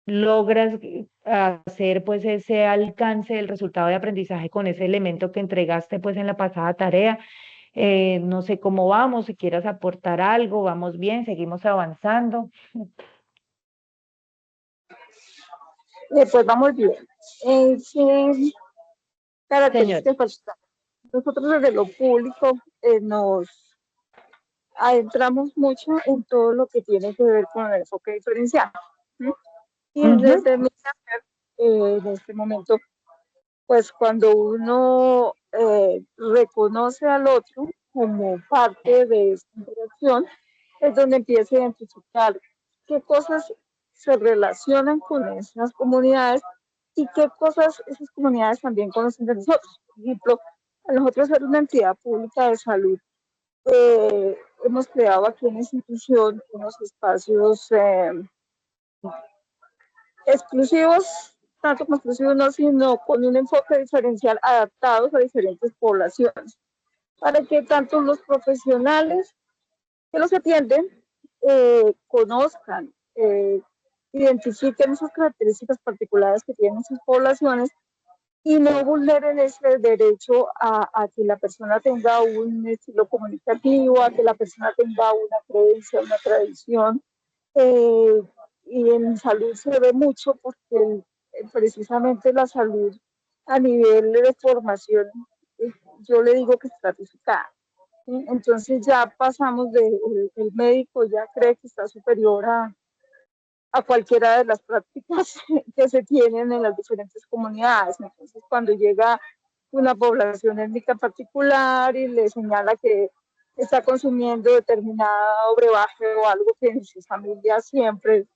logras hacer pues ese alcance del resultado de aprendizaje con ese elemento que entregaste pues en la pasada tarea? No sé cómo vamos, si quieras aportar algo, vamos bien, seguimos avanzando. Pues vamos bien. ¿Qué Señor. características personales? Nosotros desde lo público nos adentramos mucho en todo lo que tiene que ver con el enfoque diferencial. ¿Sí? Y Ujú, desde mi saber, en este momento, pues cuando uno reconoce al otro como parte de esta interacción, es donde empieza a identificar qué cosas se relacionan con esas comunidades y qué cosas esas comunidades también conocen de nosotros. Por ejemplo, a nosotros ser una entidad pública de salud, hemos creado aquí en la institución unos espacios exclusivos, tanto como exclusivos no, sino con un enfoque diferencial adaptados a diferentes poblaciones, para que tanto los profesionales que los atienden conozcan, identifiquen esas características particulares que tienen sus poblaciones y no vulneren ese derecho a que la persona tenga un estilo comunicativo, a que la persona tenga una creencia, una tradición. Eh, y en salud se ve mucho porque precisamente la salud a nivel de formación, eh, yo le digo que estratificada. ¿Sí? Entonces ya pasamos de, el médico ya cree que está superior a cualquiera de las prácticas que se tienen en las diferentes comunidades. Entonces, cuando llega una población étnica particular y le señala que está consumiendo determinado brebaje o algo que en sus familias siempre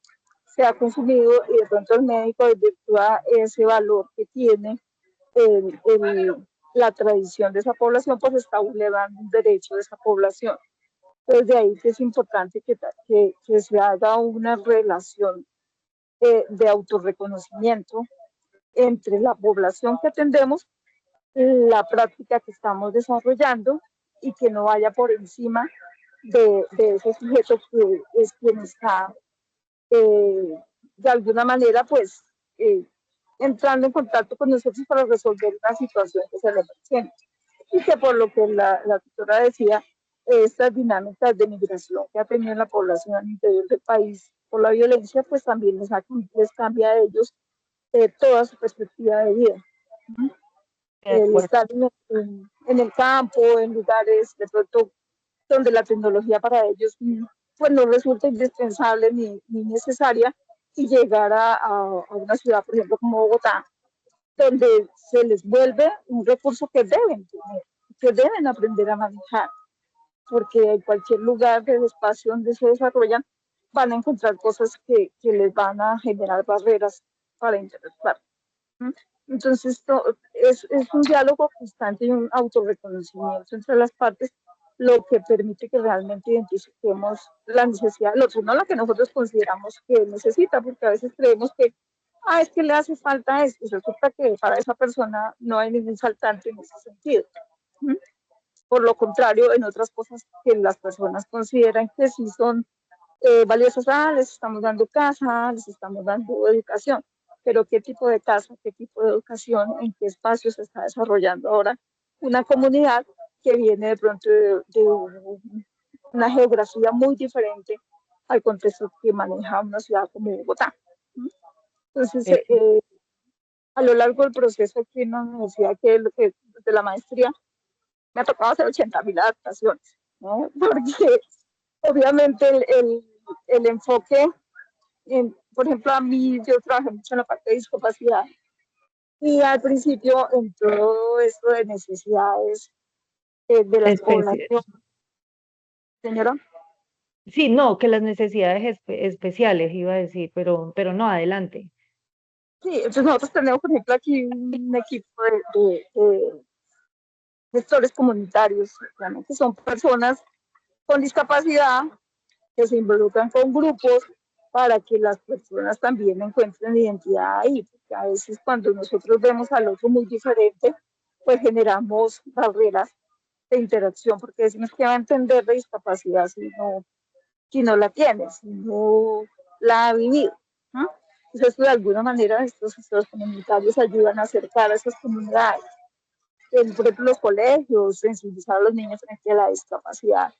se ha consumido y de pronto el médico desvirtúa ese valor que tiene la tradición de esa población, pues está vulnerando un derecho de esa población. Entonces, de ahí que es importante que se haga una relación de autorreconocimiento entre la población que atendemos, la práctica que estamos desarrollando y que no vaya por encima de ese sujeto que es quien está de alguna manera pues entrando en contacto con nosotros para resolver una situación que se le presenta. Y que por lo que la tutora decía, estas dinámicas de migración que ha tenido la población al interior del país por la violencia, pues también les cambia a ellos toda su perspectiva de vida. De El acuerdo. estar en el campo, en lugares de pronto donde la tecnología para ellos pues no resulta indispensable ni necesaria, y llegar a una ciudad, por ejemplo, como Bogotá, donde se les vuelve un recurso que deben tener, que deben aprender a manejar, porque en cualquier lugar del espacio donde se desarrollan van a encontrar cosas que les van a generar barreras para interactuar. Entonces, esto es un diálogo constante y un autorreconocimiento entre las partes, lo que permite que realmente identifiquemos la necesidad del otro, no la que nosotros consideramos que necesita, porque a veces creemos que, es que le hace falta esto, y resulta que para esa persona no hay ningún faltante en ese sentido. Por lo contrario, en otras cosas que las personas consideran que sí son valiosas, les estamos dando casa, les estamos dando educación, pero ¿qué tipo de casa, qué tipo de educación, en qué espacio se está desarrollando ahora una comunidad que viene de pronto de una geografía muy diferente al contexto que maneja una ciudad como Bogotá? Entonces, a lo largo del proceso aquí en la universidad, que desde la maestría, me ha tocado hacer 80.000 adaptaciones, ¿no? Porque obviamente el enfoque, por ejemplo, a mí yo trabajé mucho en la parte de discapacidad y al principio en todo esto de necesidades de las Especie. poblaciones, señora. Sí, no, que las necesidades especiales iba a decir, pero no, adelante. Sí, entonces nosotros tenemos, por ejemplo, aquí un equipo de gestores comunitarios, realmente son personas con discapacidad que se involucran con grupos para que las personas también encuentren identidad ahí, porque a veces cuando nosotros vemos al otro muy diferente, pues generamos barreras de interacción, porque decimos que va a entender la discapacidad si no la tiene, si no la ha vivido, ¿no? Entonces, de alguna manera, estos gestores comunitarios ayudan a acercar a esas comunidades. Por ejemplo, los colegios, sensibilizar a los niños frente a la discapacidad,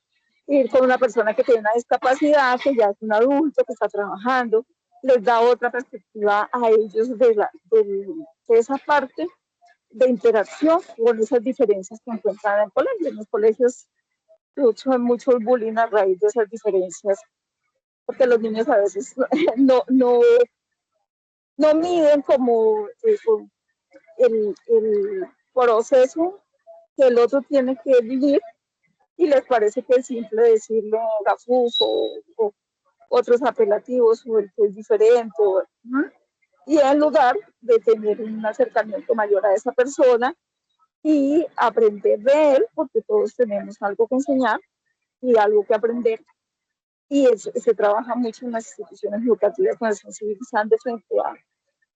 ir con una persona que tiene una discapacidad, que ya es un adulto, que está trabajando, les da otra perspectiva a ellos de esa parte de interacción con esas diferencias que encuentran en el colegio. En los colegios hay mucho bullying a raíz de esas diferencias, porque los niños a veces no miden como el proceso que el otro tiene que vivir, y les parece que es simple decirle gafuso o otros apelativos o el que es diferente. Y en lugar de tener un acercamiento mayor a esa persona y aprender de él, porque todos tenemos algo que enseñar y algo que aprender, y se trabaja mucho en las instituciones educativas con sensibilizando frente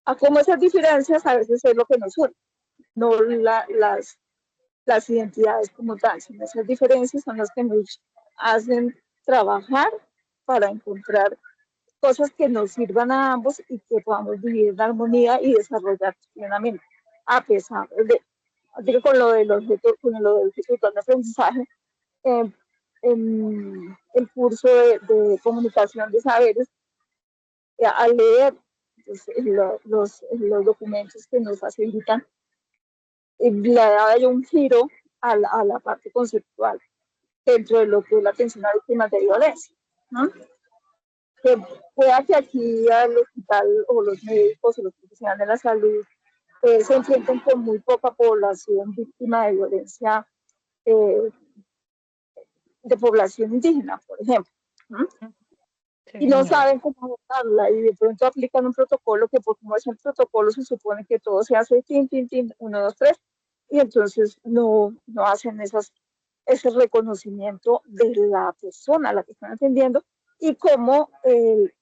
a cómo esas diferencias a veces es lo que nos une, no las identidades como tal, sino esas diferencias son las que nos hacen trabajar para encontrar cosas que nos sirvan a ambos y que podamos vivir en armonía y desarrollar plenamente, a pesar de, así que con lo del objeto, con lo del ritual de aprendizaje, eh, en el curso de comunicación de saberes, al leer pues, los documentos que nos facilitan, le da un giro a la parte conceptual dentro de lo que es la atención a víctimas de violencia, ¿no? Que pueda que aquí al hospital o los médicos o los profesionales de la salud se enfrenten con muy poca población víctima de violencia, eh, de población indígena, por ejemplo, ¿no? Sí, Y no señora. saben cómo abordarla y de pronto aplican un protocolo que por como es el protocolo se supone que todo se hace tin, tin, tin, uno, dos, tres, y entonces no hacen ese reconocimiento de la persona a la que están atendiendo y cómo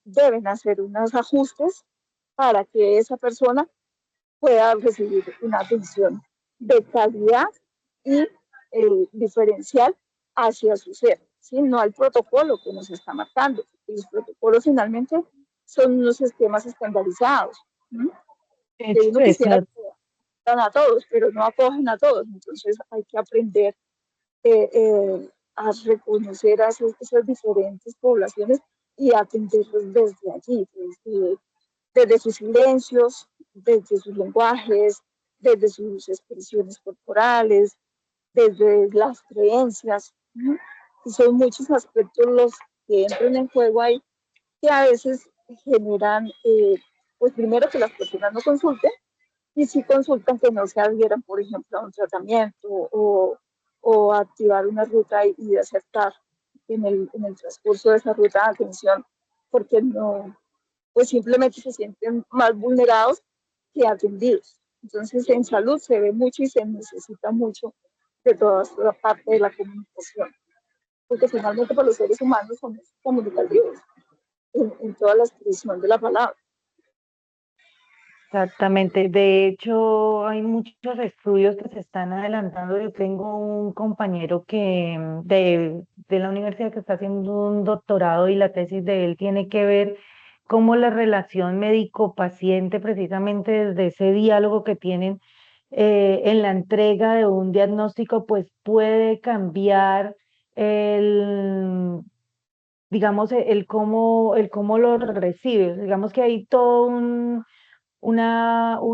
deben hacer unos ajustes para que esa persona pueda recibir una atención de calidad y diferencial hacia su ser, ¿sí? No al protocolo que nos está marcando. Los protocolos finalmente son unos esquemas estandarizados, ¿sí? Que uno quisiera que acojan a todos, pero no acogen a todos. Entonces hay que aprender a reconocer a esas diferentes poblaciones y atenderlos desde allí, desde sus silencios, desde sus lenguajes, desde sus expresiones corporales, desde las creencias. ¿No? Y son muchos aspectos los que entran en juego ahí que a veces generan, pues primero que las personas no consulten y si consultan que no se adhieran, por ejemplo, a un tratamiento o activar una ruta y aceptar en el transcurso de esa ruta de atención, porque no, pues simplemente se sienten más vulnerados que atendidos. Entonces, en salud se ve mucho y se necesita mucho de toda la parte de la comunicación, porque finalmente para los seres humanos somos comunicativos en toda la expresión de la palabra. Exactamente. De hecho, hay muchos estudios que se están adelantando. Yo tengo un compañero que de la universidad que está haciendo un doctorado y la tesis de él tiene que ver cómo la relación médico-paciente, precisamente desde ese diálogo que tienen en la entrega de un diagnóstico, pues puede cambiar el, digamos, el cómo lo recibe. Digamos que hay todo un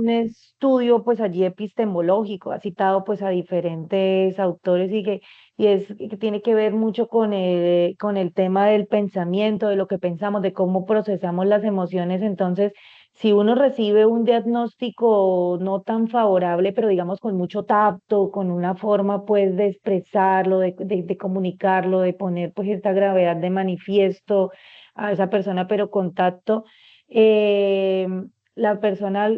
estudio pues allí epistemológico, ha citado pues a diferentes autores y es que tiene que ver mucho con el tema del pensamiento, de lo que pensamos, de cómo procesamos las emociones. Entonces, si uno recibe un diagnóstico no tan favorable, pero digamos con mucho tacto, con una forma pues de expresarlo, de comunicarlo, de poner pues esta gravedad de manifiesto a esa persona, pero con tacto, eh, la persona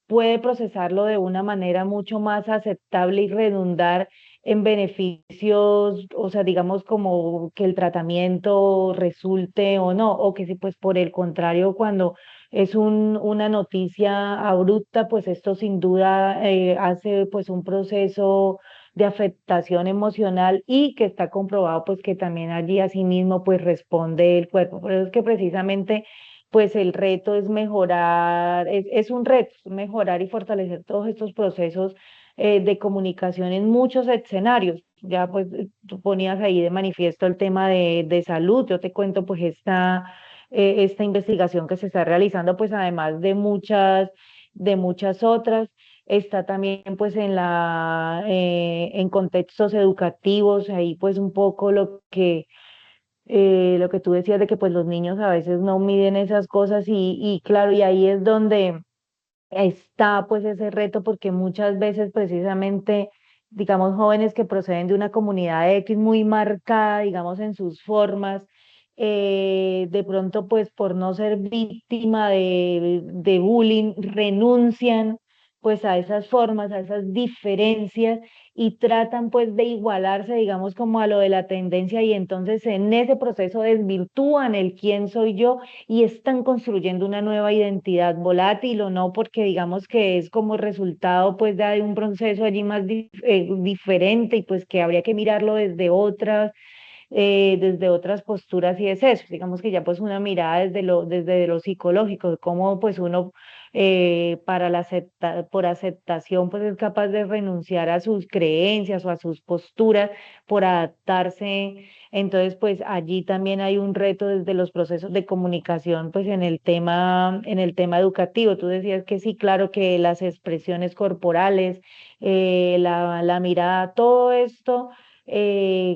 puede procesarlo de una manera mucho más aceptable y redundar en beneficios, o sea, digamos como que el tratamiento resulte o no, o que si pues por el contrario, cuando es una noticia abrupta, pues esto sin duda hace pues un proceso de afectación emocional y que está comprobado pues que también allí asimismo pues responde el cuerpo. Por eso es que precisamente pues el reto es mejorar, es un reto, es mejorar y fortalecer todos estos procesos de comunicación en muchos escenarios. Ya pues tú ponías ahí de manifiesto el tema de salud, yo te cuento pues esta investigación que se está realizando pues además de muchas otras. Está también pues en contextos educativos, ahí pues un poco lo que tú decías de que pues los niños a veces no miden esas cosas y claro, y ahí es donde está pues ese reto porque muchas veces precisamente, digamos, jóvenes que proceden de una comunidad X muy marcada, digamos, en sus formas, de pronto pues por no ser víctima de bullying, renuncian pues a esas formas, a esas diferencias y tratan pues de igualarse, digamos, como a lo de la tendencia y entonces en ese proceso desvirtúan el quién soy yo y están construyendo una nueva identidad volátil o no, porque digamos que es como resultado pues de un proceso allí más diferente y pues que habría que mirarlo desde otras desde otras posturas y es eso, digamos que ya pues una mirada desde lo psicológico, de cómo pues uno para por aceptación pues es capaz de renunciar a sus creencias o a sus posturas por adaptarse. Entonces pues allí también hay un reto desde los procesos de comunicación pues en el tema educativo. Tú decías que sí, claro que las expresiones corporales, la mirada, todo esto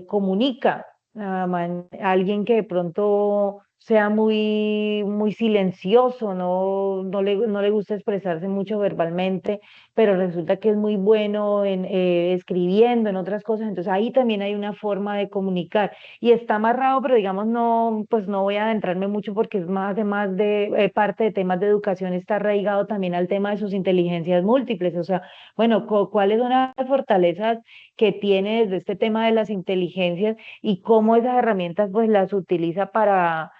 comunica. Alguien que de pronto sea muy silencioso, no le gusta expresarse mucho verbalmente, pero resulta que es muy bueno en escribiendo, en otras cosas. Entonces ahí también hay una forma de comunicar y está amarrado, pero digamos no, pues no voy a adentrarme mucho porque es más, además de parte de temas de educación, está arraigado también al tema de sus inteligencias múltiples. O sea, bueno, ¿cuáles son las fortalezas que tiene desde este tema de las inteligencias y cómo esas herramientas pues las utiliza para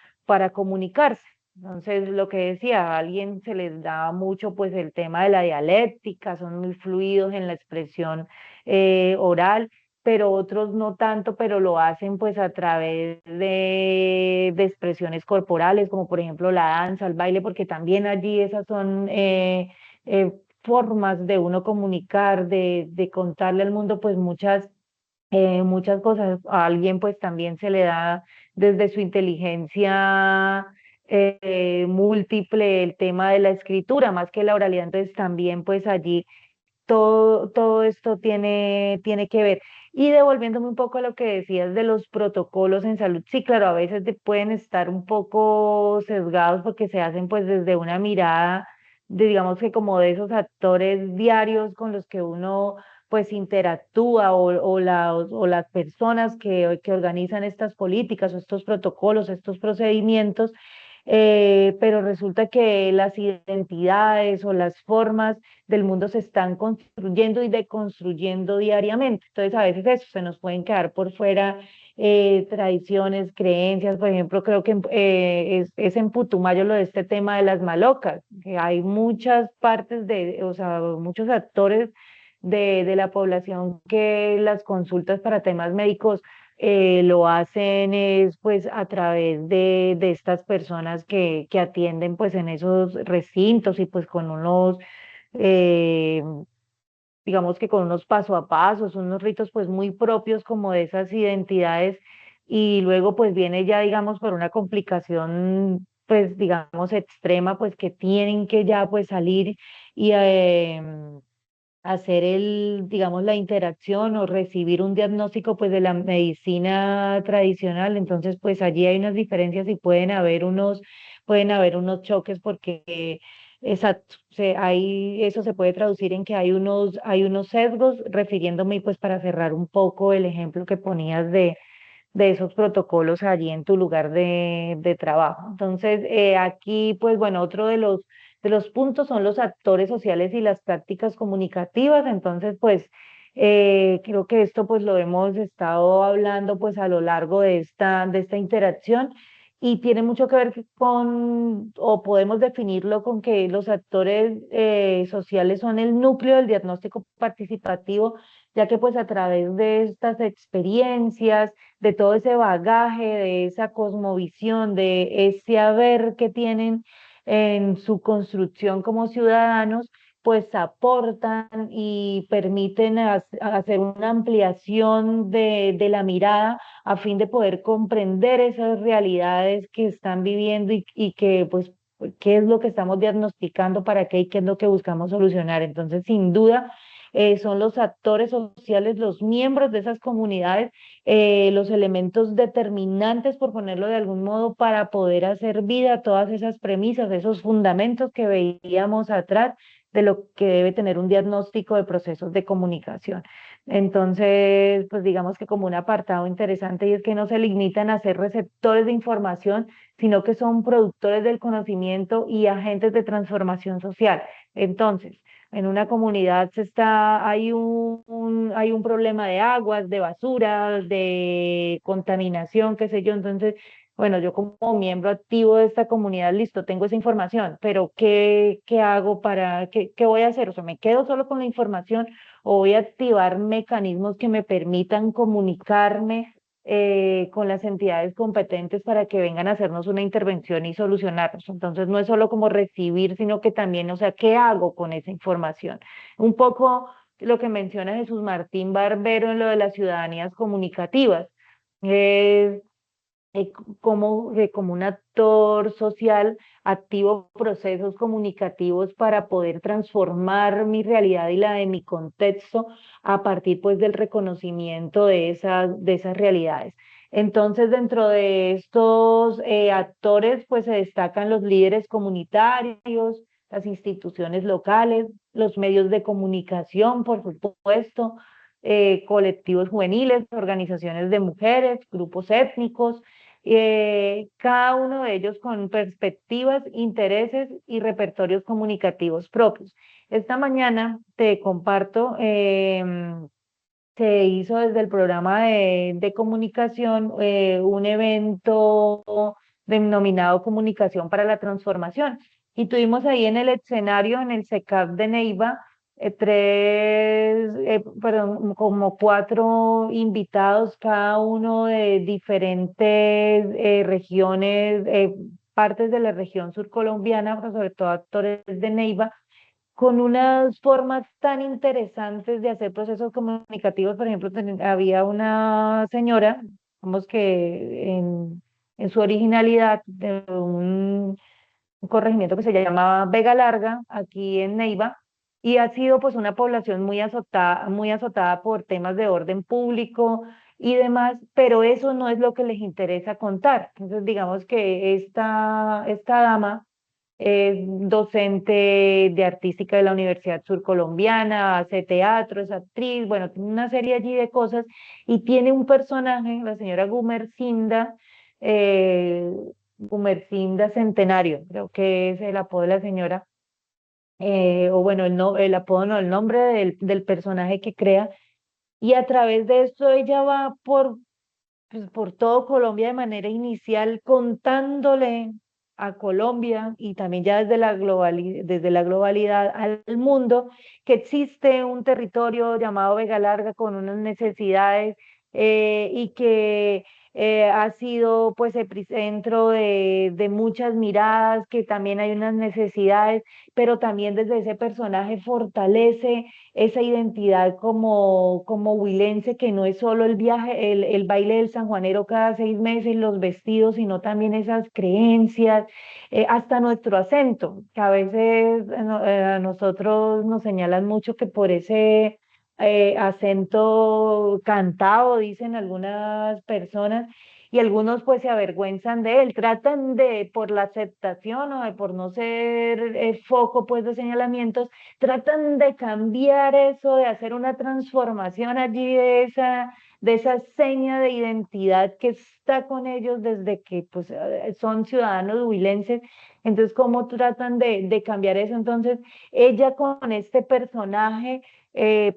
comunicarse? Entonces, lo que decía, a alguien se les da mucho pues el tema de la dialéctica, son muy fluidos en la expresión oral, pero otros no tanto, pero lo hacen pues a través de expresiones corporales, como por ejemplo la danza, el baile, porque también allí esas son eh, formas de uno comunicar, de contarle al mundo pues muchas cosas. A alguien pues también se le da desde su inteligencia múltiple el tema de la escritura, más que la oralidad, entonces también pues allí todo esto tiene que ver. Y devolviéndome un poco a lo que decías de los protocolos en salud, sí, claro, a veces pueden estar un poco sesgados porque se hacen pues desde una mirada de, digamos que como de esos actores diarios con los que uno pues interactúa o las personas que organizan estas políticas o estos protocolos, estos procedimientos, pero resulta que las identidades o las formas del mundo se están construyendo y deconstruyendo diariamente. Entonces, a veces eso, se nos pueden quedar por fuera tradiciones, creencias. Por ejemplo, creo que es en Putumayo lo de este tema de las malocas, que hay muchas partes o sea, muchos actores de la población que las consultas para temas médicos lo hacen es pues a través de estas personas que atienden pues en esos recintos y pues con unos eh, digamos que con unos paso a pasos, unos ritos pues muy propios como de esas identidades y luego pues viene ya digamos por una complicación pues digamos extrema pues que tienen que ya pues salir y hacer digamos, la interacción o recibir un diagnóstico pues de la medicina tradicional. Entonces pues allí hay unas diferencias y pueden haber unos choques porque exacto, eso se puede traducir en que hay unos sesgos, refiriéndome pues para cerrar un poco el ejemplo que ponías de esos protocolos allí en tu lugar de trabajo. Entonces, aquí, pues bueno, otro de los puntos son los actores sociales y las prácticas comunicativas. Entonces, pues creo que esto pues lo hemos estado hablando pues a lo largo de esta interacción. Y tiene mucho que ver o podemos definirlo con que los actores sociales son el núcleo del diagnóstico participativo, ya que pues a través de estas experiencias, de todo ese bagaje, de esa cosmovisión, de ese haber que tienen en su construcción como ciudadanos, pues aportan y permiten hacer una ampliación de la mirada a fin de poder comprender esas realidades que están viviendo y que pues qué es lo que estamos diagnosticando, para qué y qué es lo que buscamos solucionar. Entonces, sin duda, son los actores sociales, los miembros de esas comunidades, los elementos determinantes, por ponerlo de algún modo, para poder hacer vida todas esas premisas, esos fundamentos que veíamos atrás de lo que debe tener un diagnóstico de procesos de comunicación. Entonces, pues digamos que como un apartado interesante y es que no se limitan a ser receptores de información, sino que son productores del conocimiento y agentes de transformación social. Entonces, en una comunidad hay un problema de aguas, de basura, de contaminación, qué sé yo. Entonces, bueno, yo como miembro activo de esta comunidad, listo, tengo esa información, pero ¿qué hago qué voy a hacer? O sea, ¿me quedo solo con la información o voy a activar mecanismos que me permitan comunicarme con las entidades competentes para que vengan a hacernos una intervención y solucionarnos. Entonces, no es solo como recibir, sino que también, o sea, ¿qué hago con esa información? Un poco lo que menciona Jesús Martín Barbero en lo de las ciudadanías comunicativas. Es como un actor social activo procesos comunicativos para poder transformar mi realidad y la de mi contexto a partir pues del reconocimiento de esas realidades. Entonces, dentro de estos actores, pues se destacan los líderes comunitarios, las instituciones locales, los medios de comunicación, por supuesto, colectivos juveniles, organizaciones de mujeres, grupos étnicos, cada uno de ellos con perspectivas, intereses y repertorios comunicativos propios. Esta mañana te comparto, se hizo desde el programa de comunicación un evento denominado Comunicación para la Transformación. Y tuvimos ahí en el escenario, en el CECAP de Neiva, perdón, como cuatro invitados, cada uno de diferentes regiones, partes de la región surcolombiana, pero sobre todo actores de Neiva, con unas formas tan interesantes de hacer procesos comunicativos. Por ejemplo, había una señora, digamos que en su originalidad, de un corregimiento que se llamaba Vega Larga, aquí en Neiva, y ha sido pues una población muy azotada por temas de orden público y demás, pero eso no es lo que les interesa contar. Entonces, digamos que esta dama es docente de artística de la Universidad Surcolombiana, hace teatro, es actriz, bueno, tiene una serie allí de cosas y tiene un personaje, la señora Gumercinda, eh, Gumercinda Centenario, creo que es el apodo de la señora, o bueno, el apodo no, el nombre del personaje que crea, y a través de esto ella va pues, por todo Colombia de manera inicial contándole a Colombia y también ya desde la globalidad al mundo que existe un territorio llamado Vega Larga con unas necesidades y que ha sido pues epicentro de muchas miradas, que también hay unas necesidades, pero también desde ese personaje fortalece esa identidad como huilense, que no es solo el viaje, el baile del sanjuanero cada 6 meses, los vestidos, sino también esas creencias, hasta nuestro acento, que a veces a nosotros nos señalan mucho que por ese acento cantado, dicen algunas personas, y algunos pues se avergüenzan de él, tratan de, por la aceptación o de por no ser foco pues de señalamientos, tratan de cambiar eso, de hacer una transformación allí de esa seña de identidad que está con ellos desde que pues, son ciudadanos huilenses. Entonces, ¿cómo tratan de cambiar eso? Entonces, ella con este personaje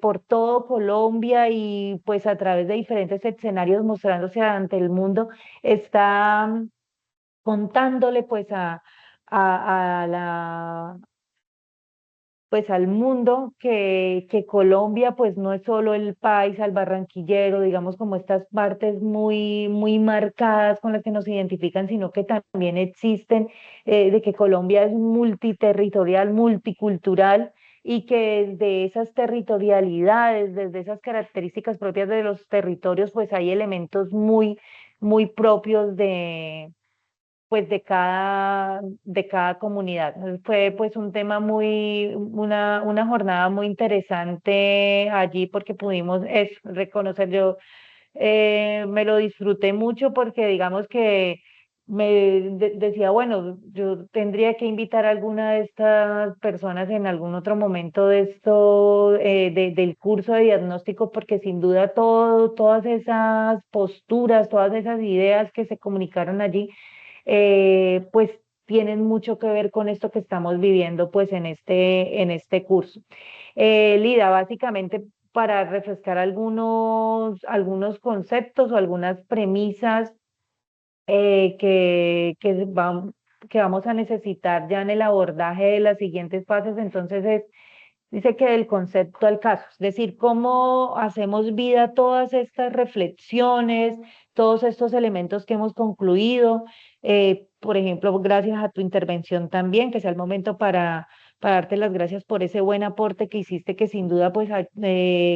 por todo Colombia y pues a través de diferentes escenarios mostrándose ante el mundo, está contándole pues a la pues al mundo que Colombia pues no es solo el país, al barranquillero, digamos como estas partes muy marcadas con las que nos identifican, sino que también existen, de que Colombia es multiterritorial, multicultural y que desde esas territorialidades, desde esas características propias de los territorios, pues hay elementos muy propios pues de cada comunidad. Fue pues un tema una jornada muy interesante allí porque pudimos reconocer, yo me lo disfruté mucho porque digamos que decía, bueno, yo tendría que invitar a alguna de estas personas en algún otro momento de esto, del curso de diagnóstico, porque sin duda todas esas posturas, todas esas ideas que se comunicaron allí, pues tienen mucho que ver con esto que estamos viviendo pues en este curso. Lida, básicamente para refrescar algunos conceptos o algunas premisas que vamos a necesitar ya en el abordaje de las siguientes fases. Entonces es dice que del concepto al caso, es decir, cómo hacemos vida todas estas reflexiones, todos estos elementos que hemos concluido, por ejemplo, gracias a tu intervención también, que sea el momento para darte las gracias por ese buen aporte que hiciste, que sin duda pues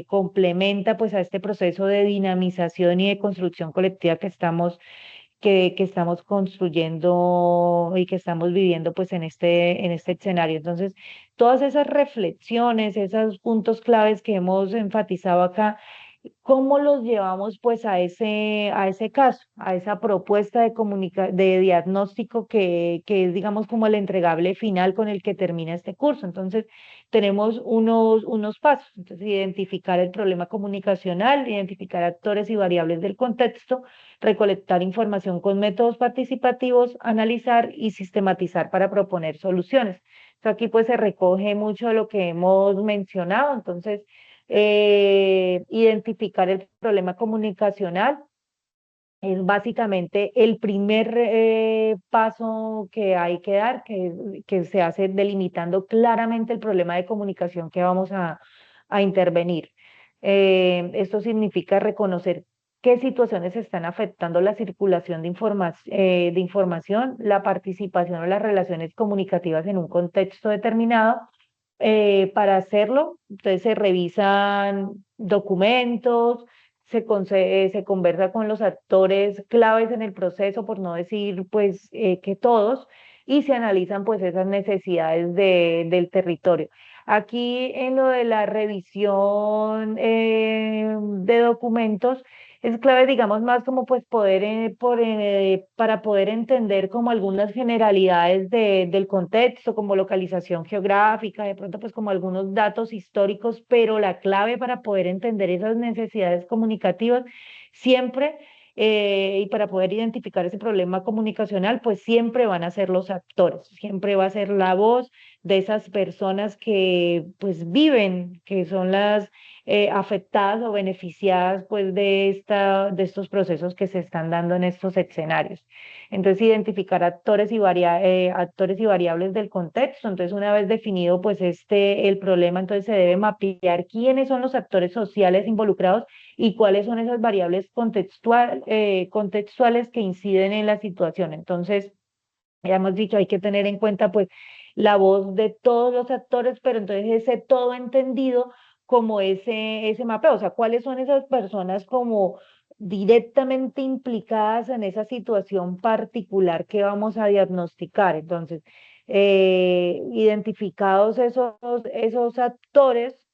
complementa pues a este proceso de dinamización y de construcción colectiva que estamos construyendo y que estamos viviendo pues en este escenario. Entonces, todas esas reflexiones, esos puntos claves que hemos enfatizado acá, ¿cómo los llevamos pues a ese caso, a esa propuesta de diagnóstico que es, digamos, como el entregable final con el que termina este curso? Entonces, tenemos unos pasos. Entonces, identificar el problema comunicacional, identificar actores y variables del contexto, recolectar información con métodos participativos, analizar y sistematizar para proponer soluciones. Entonces, aquí pues se recoge mucho de lo que hemos mencionado. Entonces, identificar el problema comunicacional es básicamente el primer paso que hay que dar, que se hace delimitando claramente el problema de comunicación que vamos a intervenir. Esto significa reconocer qué situaciones están afectando la circulación de información, la participación o las relaciones comunicativas en un contexto determinado. Para hacerlo, entonces se revisan documentos, se conversa con los actores claves en el proceso, por no decir pues que todos, y se analizan pues esas necesidades del territorio. Aquí en lo de la revisión de documentos, es clave, digamos, más como pues poder, para poder entender como algunas generalidades del contexto, como localización geográfica, de pronto pues como algunos datos históricos, pero la clave para poder entender esas necesidades comunicativas siempre, y para poder identificar ese problema comunicacional, pues siempre van a ser los actores, siempre va a ser la voz de esas personas que pues viven, que son las afectadas o beneficiadas pues de estos procesos que se están dando en estos escenarios. Entonces, identificar actores y variables del contexto. Entonces, una vez definido pues el problema, entonces se debe mapear quiénes son los actores sociales involucrados y cuáles son esas variables contextuales que inciden en la situación. Entonces, ya hemos dicho, hay que tener en cuenta pues la voz de todos los actores, pero entonces ese todo entendido como ese mapeo, o sea, cuáles son esas personas como directamente implicadas en esa situación particular que vamos a diagnosticar. Entonces, identificados esos actores,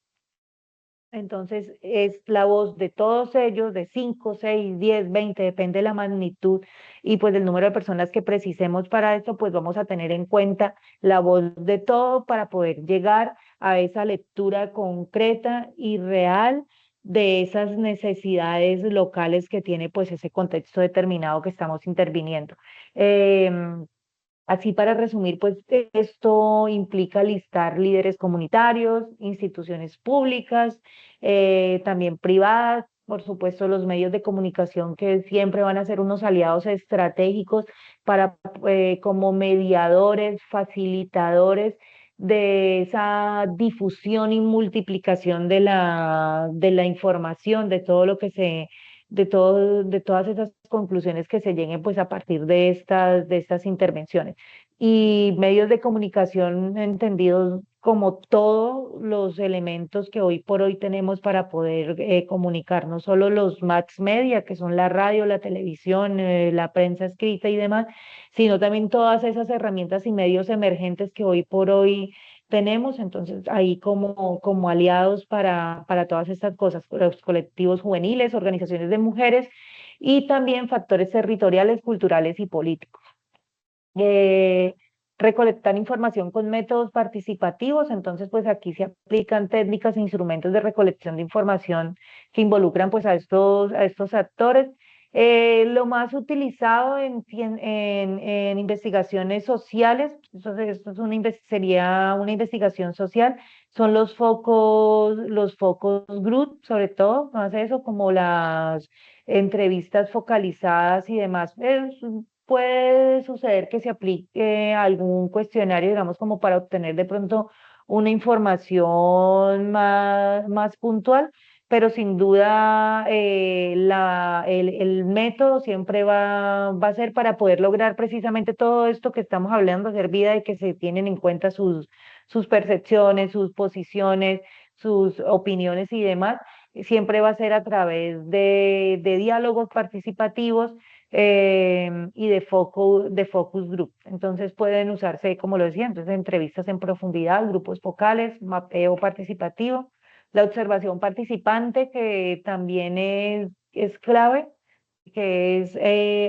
entonces es la voz de todos ellos, de 5, 6, 10, 20, depende de la magnitud y pues del número de personas que precisemos para esto, pues vamos a tener en cuenta la voz de todo para poder llegar a esa lectura concreta y real de esas necesidades locales que tiene pues ese contexto determinado que estamos interviniendo. Em, Así para resumir, pues esto implica listar líderes comunitarios, instituciones públicas, también privadas, por supuesto los medios de comunicación que siempre van a ser unos aliados estratégicos para como mediadores, facilitadores de esa difusión y multiplicación de la información, de todo lo que de todas esas conclusiones que se lleguen pues a partir de estas intervenciones. Y medios de comunicación entendidos como todos los elementos que hoy por hoy tenemos para poder comunicar, no solo los mass media, que son la radio, la televisión, la prensa escrita y demás, sino también todas esas herramientas y medios emergentes que hoy por hoy tenemos, entonces ahí como aliados para todas estas cosas, los colectivos juveniles, organizaciones de mujeres y también factores territoriales, culturales y políticos. Eh, Recolectar información con métodos participativos, entonces pues aquí se aplican técnicas e instrumentos de recolección de información que involucran pues a estos actores. Lo más utilizado en investigaciones sociales, entonces esto es sería una investigación social, son los focus group, sobre todo, más eso, como las entrevistas focalizadas y demás. Puede suceder que se aplique algún cuestionario, digamos, como para obtener de pronto una información más puntual, pero sin duda el método siempre va a ser para poder lograr precisamente todo esto que estamos hablando, hacer vida y que se tienen en cuenta sus percepciones, sus posiciones, sus opiniones y demás, siempre va a ser a través de diálogos participativos y de focus group. Entonces pueden usarse, como lo decía, entonces entrevistas en profundidad, grupos focales, mapeo participativo, la observación participante, que también es clave, que es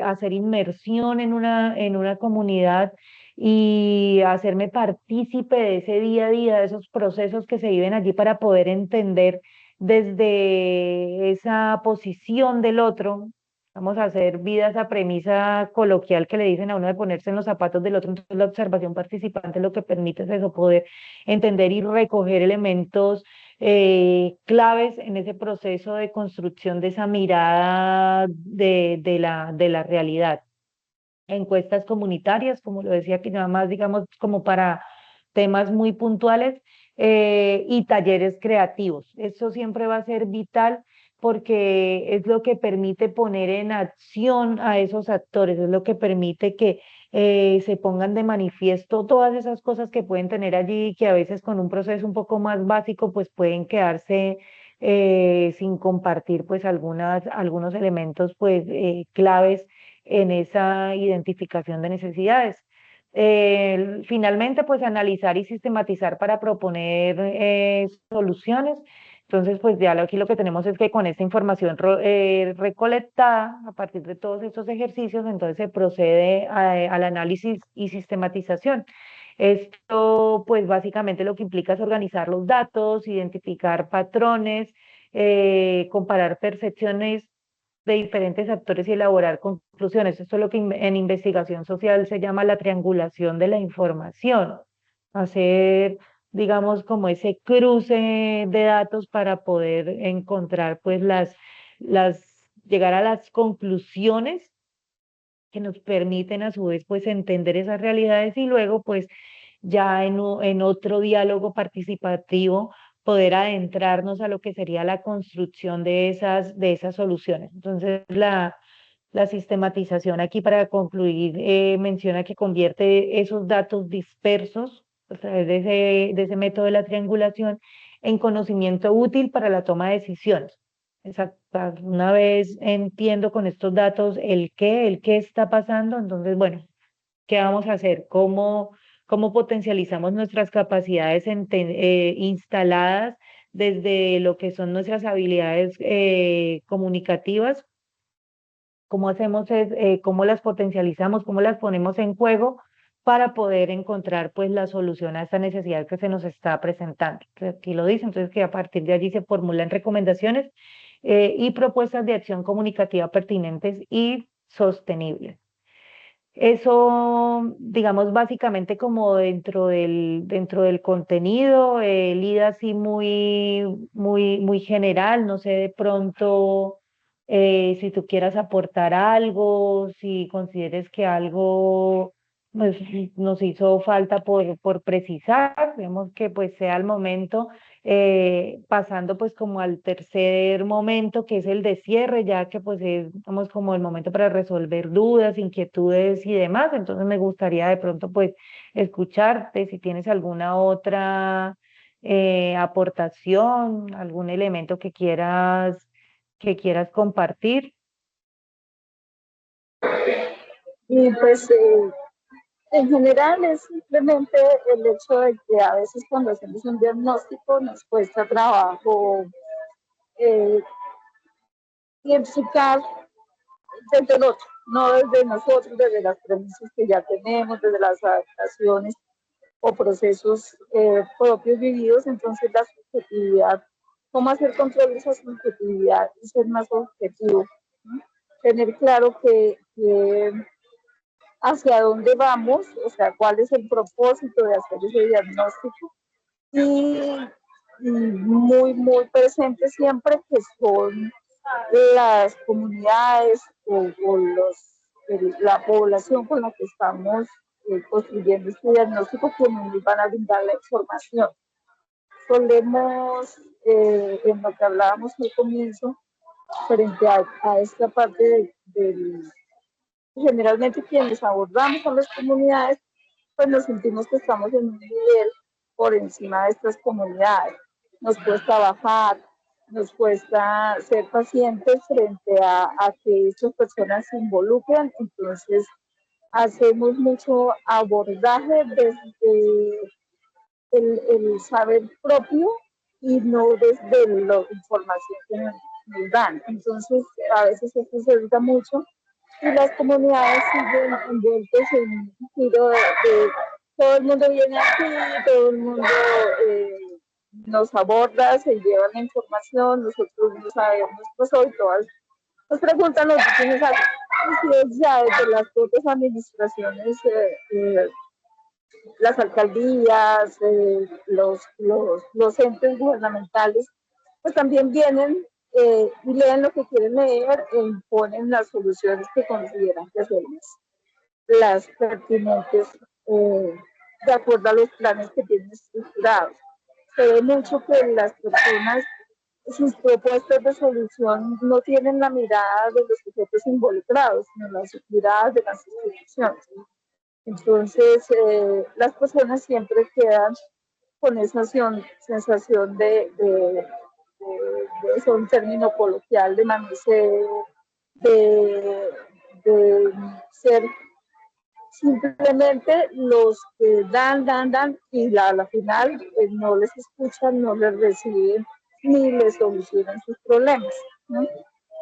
hacer inmersión en una comunidad y hacerme partícipe de ese día a día, de esos procesos que se viven allí para poder entender desde esa posición del otro. Vamos a hacer vida esa premisa coloquial que le dicen a uno de ponerse en los zapatos del otro. Entonces la observación participante lo que permite es eso, poder entender y recoger elementos claves en ese proceso de construcción de esa mirada de la realidad. Encuestas comunitarias, como lo decía, que nada más, digamos, como para temas muy puntuales, y talleres creativos. Eso siempre va a ser vital porque es lo que permite poner en acción a esos actores, es lo que permite que se pongan de manifiesto todas esas cosas que pueden tener allí y que a veces con un proceso un poco más básico pues pueden quedarse sin compartir pues algunos elementos pues claves en esa identificación de necesidades. Finalmente, pues analizar y sistematizar para proponer soluciones. Entonces, pues ya aquí lo que tenemos es que con esta información recolectada a partir de todos estos ejercicios, entonces se procede al análisis y sistematización. Esto, pues básicamente lo que implica es organizar los datos, identificar patrones, comparar percepciones de diferentes actores y elaborar conclusiones. Esto es lo que en investigación social se llama la triangulación de la información. Hacer, digamos, como ese cruce de datos para poder encontrar, pues, llegar a las conclusiones que nos permiten a su vez, pues, entender esas realidades y luego, pues, ya en otro diálogo participativo poder adentrarnos a lo que sería la construcción de esas soluciones. Entonces, la sistematización aquí para concluir menciona que convierte esos datos dispersos a través de ese método de la triangulación en conocimiento útil para la toma de decisiones. Exacto. Una vez entiendo con estos datos el qué está pasando, entonces, bueno, ¿qué vamos a hacer? ¿Cómo potencializamos nuestras capacidades instaladas desde lo que son nuestras habilidades comunicativas? ¿Cómo hacemos cómo las potencializamos, cómo las ponemos en juego para poder encontrar pues la solución a esta necesidad que se nos está presentando? Entonces, aquí lo dice, entonces que a partir de allí se formulan recomendaciones y propuestas de acción comunicativa pertinentes y sostenibles. Eso, digamos, básicamente como dentro del contenido, Lida así muy general, no sé de pronto si tú quieras aportar algo, si consideres que algo pues, nos hizo falta por precisar, vemos que pues sea el momento, pasando pues como al tercer momento que es el de cierre, ya que pues es digamos, como el momento para resolver dudas, inquietudes y demás. Entonces me gustaría de pronto pues escucharte si tienes alguna otra aportación, algún elemento que quieras compartir. Y pues en general es simplemente el hecho de que a veces cuando hacemos un diagnóstico nos cuesta trabajo eh, identificar desde el otro, no desde nosotros, desde las premisas que ya tenemos, desde las adaptaciones o procesos propios vividos. Entonces la subjetividad, cómo hacer control de esa subjetividad y ser más objetivo, ¿no? Tener claro que hacia dónde vamos, o sea, cuál es el propósito de hacer ese diagnóstico y muy presente siempre que son las comunidades la población con la que estamos construyendo este diagnóstico que nos van a brindar la información. solemos, en lo que hablábamos al comienzo, frente a esta parte generalmente quienes abordamos a las comunidades, pues nos sentimos que estamos en un nivel por encima de estas comunidades. Nos cuesta bajar, nos cuesta ser pacientes frente a que estas personas se involucran, entonces hacemos mucho abordaje desde el saber propio y no desde la información que nos dan. Entonces, a veces esto se usa mucho y las comunidades siguen envueltas en un giro de todo el mundo viene aquí, todo el mundo nos aborda, se lleva la información, nosotros no sabemos pues hoy todas nos preguntan los vecinos si ya desde las propias administraciones las alcaldías, los entes gubernamentales, pues también vienen y leen lo que quieren leer e imponen las soluciones que consideran que son las pertinentes de acuerdo a los planes que tienen estructurados. Se ve mucho que las personas, sus propuestas de solución no tienen la mirada de los sujetos involucrados, sino las miradas de las instituciones. Entonces, las personas siempre quedan con esa sensación de eso, un término coloquial, de maniceo, de, de ser simplemente los que dan y a la final no les escuchan, no les reciben ni les solucionan sus problemas, ¿no?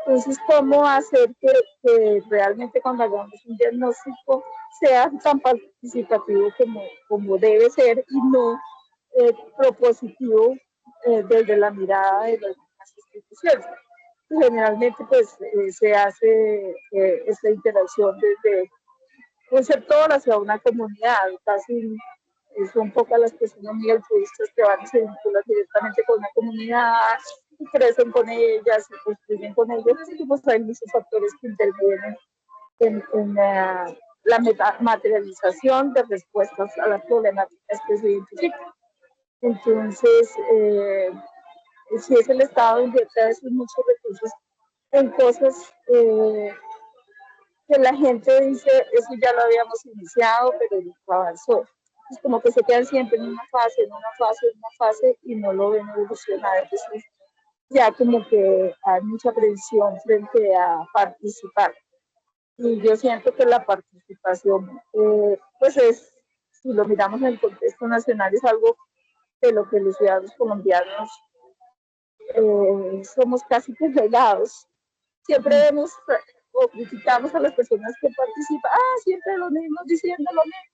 Entonces, ¿cómo hacer que realmente cuando hagamos un diagnóstico sea tan participativo como debe ser y no propositivo desde la mirada de las instituciones? Generalmente, pues, se hace esta interacción desde concepto hacia una comunidad, casi son pocas las personas muy altruistas que van y se vinculan directamente con la comunidad y crecen con ellas y construyen con ellas, y pues hay muchos factores que intervienen en la materialización de respuestas a las problemáticas que se identifican. Entonces, si es el Estado invierte a veces muchos recursos en cosas que la gente dice, eso ya lo habíamos iniciado, pero no avanzó. Es como que se quedan siempre en una fase, en una fase, en una fase y no lo ven evolucionar. Entonces, ya como que hay mucha presión frente a participar. Y yo siento que la participación, pues es, si lo miramos en el contexto nacional, es algo de lo que los ciudadanos colombianos somos casi que regados. Siempre vemos o criticamos a las personas que participan, siempre los mismos diciendo lo mismo,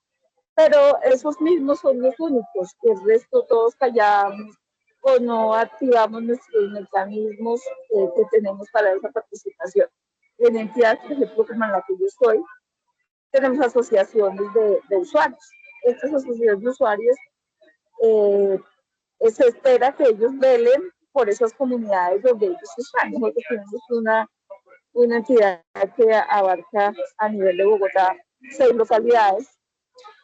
pero esos mismos son los únicos, el resto todos callamos o no activamos nuestros mecanismos que tenemos para esa participación. En entidades, por ejemplo, como en la que yo estoy, tenemos asociaciones de usuarios. Estas asociaciones de usuarios se espera que ellos velen por esas comunidades donde ellos están. Nosotros tenemos una entidad que abarca a nivel de Bogotá 6 localidades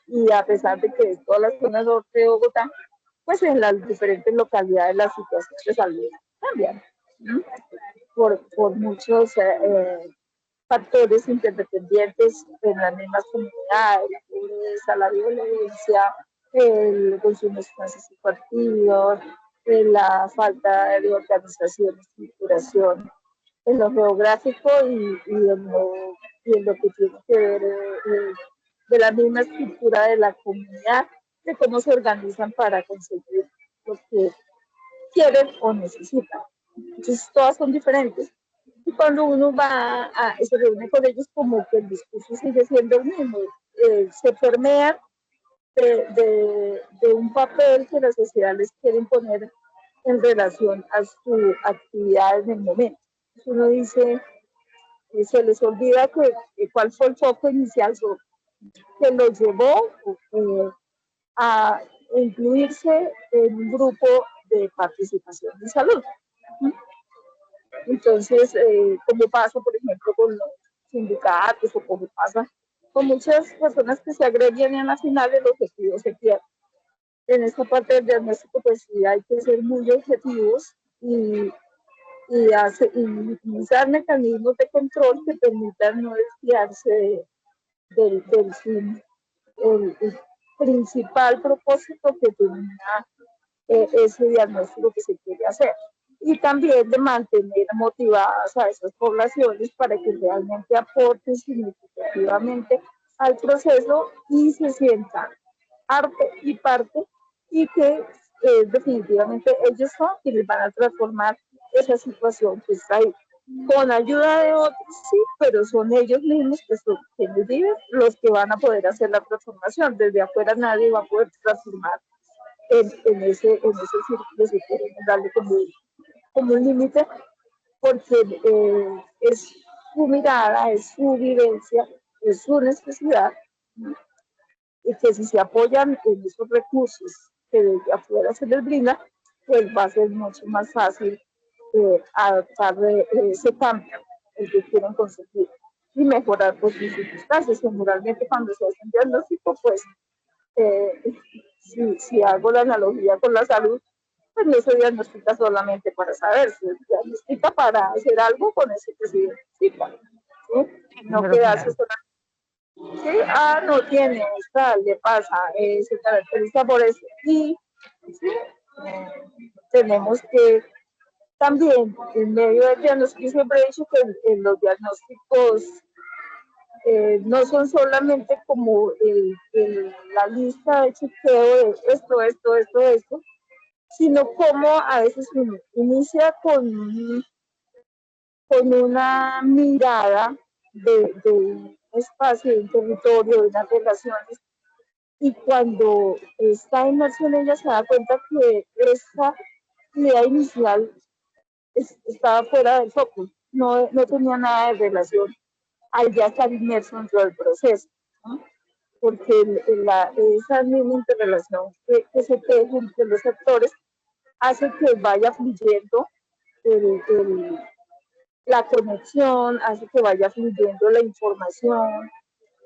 y a pesar de que todas las zonas norte de Bogotá, pues en las diferentes localidades las situaciones de salud cambian, ¿no? Por muchos factores interdependientes en las mismas comunidades, la pobreza, la violencia, el consumo de sustancias psicoactivas, la falta de organización, estructuración en lo geográfico y en lo que tiene que ver de la misma estructura de la comunidad, de cómo se organizan para conseguir lo que quieren o necesitan. Entonces, todas son diferentes. Y cuando uno va se reúne con ellos, como que el discurso sigue siendo el mismo. Se permea de un papel que la sociedad les quiere imponer en relación a su actividad en el momento. Uno dice, se les olvida cuál fue el foco inicial que los llevó a incluirse en un grupo de participación en salud. Entonces, como pasa, por ejemplo, con los sindicatos o como pasa con muchas personas que se agregan y a la final el objetivo se pierde. En esta parte del diagnóstico, pues sí hay que ser muy objetivos y utilizar mecanismos de control que permitan no desviarse del fin, el principal propósito que tenía ese diagnóstico que se quiere hacer. Y también de mantener motivadas a esas poblaciones para que realmente aporten significativamente al proceso y se sientan arte y parte y que definitivamente ellos son quienes van a transformar esa situación que está ahí. Con ayuda de otros, sí, pero son ellos mismos que son quienes viven los que van a poder hacer la transformación. Desde afuera nadie va a poder transformar en ese círculo, si queremos darle como un límite, porque es su mirada, es su vivencia, es su necesidad, y que si se apoyan en esos recursos que desde afuera se les brinda, pues va a ser mucho más fácil adaptar ese cambio el que quieren conseguir y mejorar pues, sus circunstancias. Generalmente cuando se hace un diagnóstico, pues eh, si hago la analogía con la salud, pues no se diagnostica solamente para saber, se diagnostica para hacer algo con ese que se identifica. ¿Sí? No Claro, quedarse claro. solamente. Sí, no tiene, está, le pasa, se caracteriza por eso. Y sí, tenemos que también, en medio del diagnóstico, siempre he dicho que en los diagnósticos no son solamente como la lista de chequeo de esto, sino como a veces uno inicia con una mirada de un espacio, de un territorio, de unas relaciones, y cuando está inmerso en ella se da cuenta que esa idea inicial estaba fuera del foco, no tenía nada de relación al ya estar inmerso dentro del proceso, ¿no? Porque esa misma interrelación que se teje entre los actores hace que vaya fluyendo el, el, la conexión, hace que vaya fluyendo la información.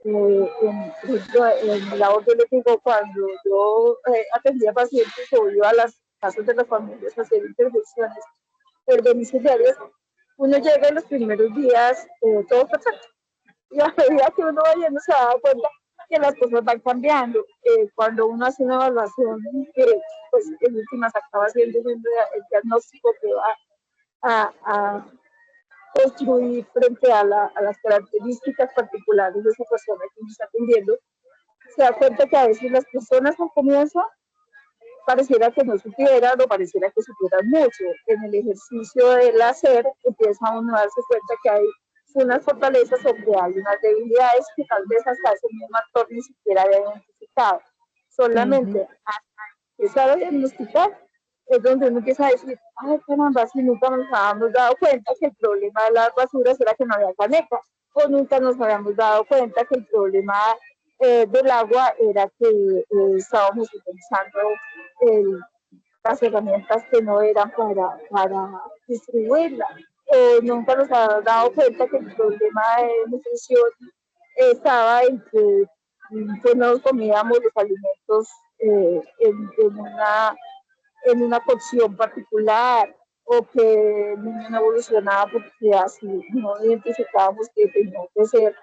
En la labor yo les digo, cuando yo atendía pacientes o iba a las casas de las familias a hacer intervenciones domiciliarias, uno llega en los primeros días todo perfecto. Y a medida que uno va yendo se da cuenta que las cosas van cambiando. Cuando uno hace una evaluación, pues en últimas acaba siendo el diagnóstico que va a construir frente a las características particulares de esa persona que uno está atendiendo, se da cuenta que a veces las personas al comienzo pareciera que no supieran o pareciera que supieran mucho. En el ejercicio del hacer empieza uno a darse cuenta que hay unas fortalezas o que hay unas debilidades que tal vez hasta ese mismo actor ni siquiera había identificado. Ujú. Solamente hasta empezar a diagnosticar es donde uno empieza a decir, ay caramba, si nunca nos habíamos dado cuenta que el problema de las basuras era que no había caneca, o nunca nos habíamos dado cuenta que el problema del agua era que estábamos utilizando el, las herramientas que no eran para distribuirla. Nunca nos habíamos dado cuenta que el problema de nutrición estaba en que pues, no comíamos los alimentos en una cocción particular o que el niño no evolucionaba porque así no identificábamos que tenía que ser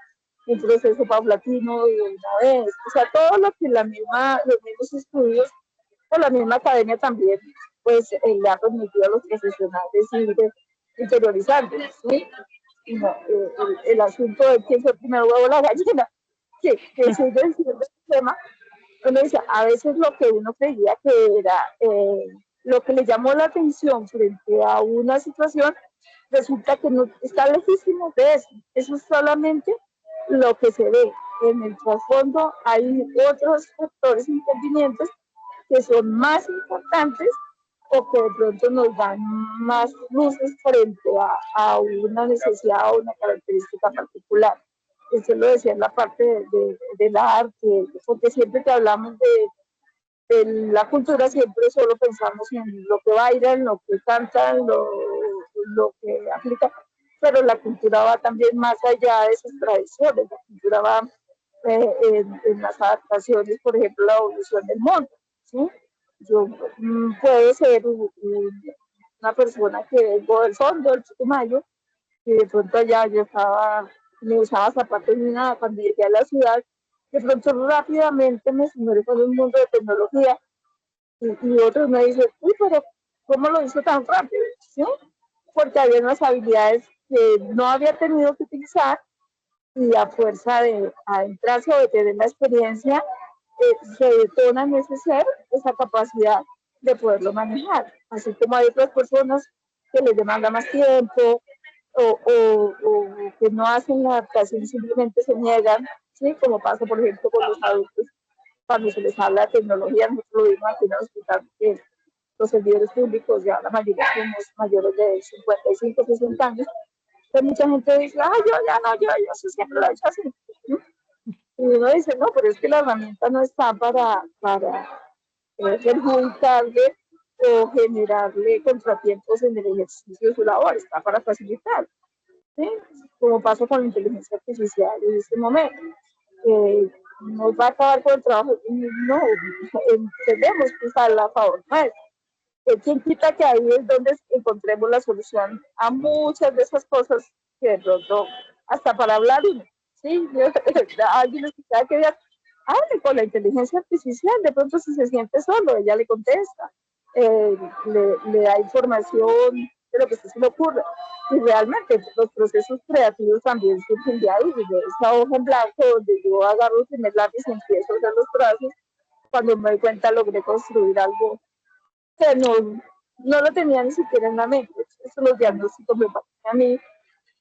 un proceso paulatino de una vez. O sea, todo lo que los mismos estudios o la misma academia también pues le ha permitido a los profesionales ir interiorizando, ¿sí? Y no, el asunto de quién fue primero huevo o la gallina, que sigue siendo el tema. Uno dice, a veces lo que uno creía que era lo que le llamó la atención frente a una situación, resulta que no está lejísimo de eso. Eso es solamente lo que se ve. En el trasfondo hay otros factores intervinientes que son más importantes o que de pronto nos dan más luces frente a una necesidad o una característica particular. Eso lo decía en la parte de la arte, porque siempre que hablamos de la cultura siempre solo pensamos en lo que bailan, lo que cantan, lo que aplican, pero la cultura va también más allá de esas tradiciones, la cultura va en las adaptaciones, por ejemplo, la evolución del mundo, ¿sí? yo puedo ser una persona que vengo del fondo, del Putumayo, y de pronto allá yo estaba, no usaba zapatos ni nada, cuando llegué a la ciudad, de pronto rápidamente me sumergí en un mundo de tecnología y otros me dicen, uy, pero ¿cómo lo hizo tan rápido? ¿Sí? Porque había unas habilidades que no había tenido que utilizar y a fuerza de adentrarse o de tener la experiencia, se detona en ese ser esa capacidad de poderlo manejar. Así como hay otras personas que les demanda más tiempo o que no hacen la adaptación y simplemente se niegan, ¿sí? Como pasa, por ejemplo, con los adultos cuando se les habla de tecnología. Nosotros lo vimos aquí en el hospital, que los servidores públicos ya la mayoría somos mayores de 55, 60 años, que mucha gente dice, ah, yo ya no, yo eso siempre lo he hecho así. ¿No? Y uno dice, no, pero es que la herramienta no está para perjudicarle o generarle contratiempos en el ejercicio de su labor, está para facilitar, ¿sí? Como pasa con la inteligencia artificial en este momento. Nos va a acabar con el trabajo, no, tenemos que usarla a favor nuestro. ¿Quién quita que ahí es donde encontremos la solución a muchas de esas cosas que de pronto, hasta para hablar, ¿sí? Alguien escuchaba que ya hable con la inteligencia artificial, de pronto si se siente solo, ella le contesta, le da información de lo que se le ocurre. Y realmente los procesos creativos también surgen de ahí, de esa hoja en blanco donde yo agarro el primer lápiz y empiezo a hacer los trazos. Cuando me doy cuenta logré construir algo que no lo tenía ni siquiera en la mente. Eso los diagnósticos me parece a mí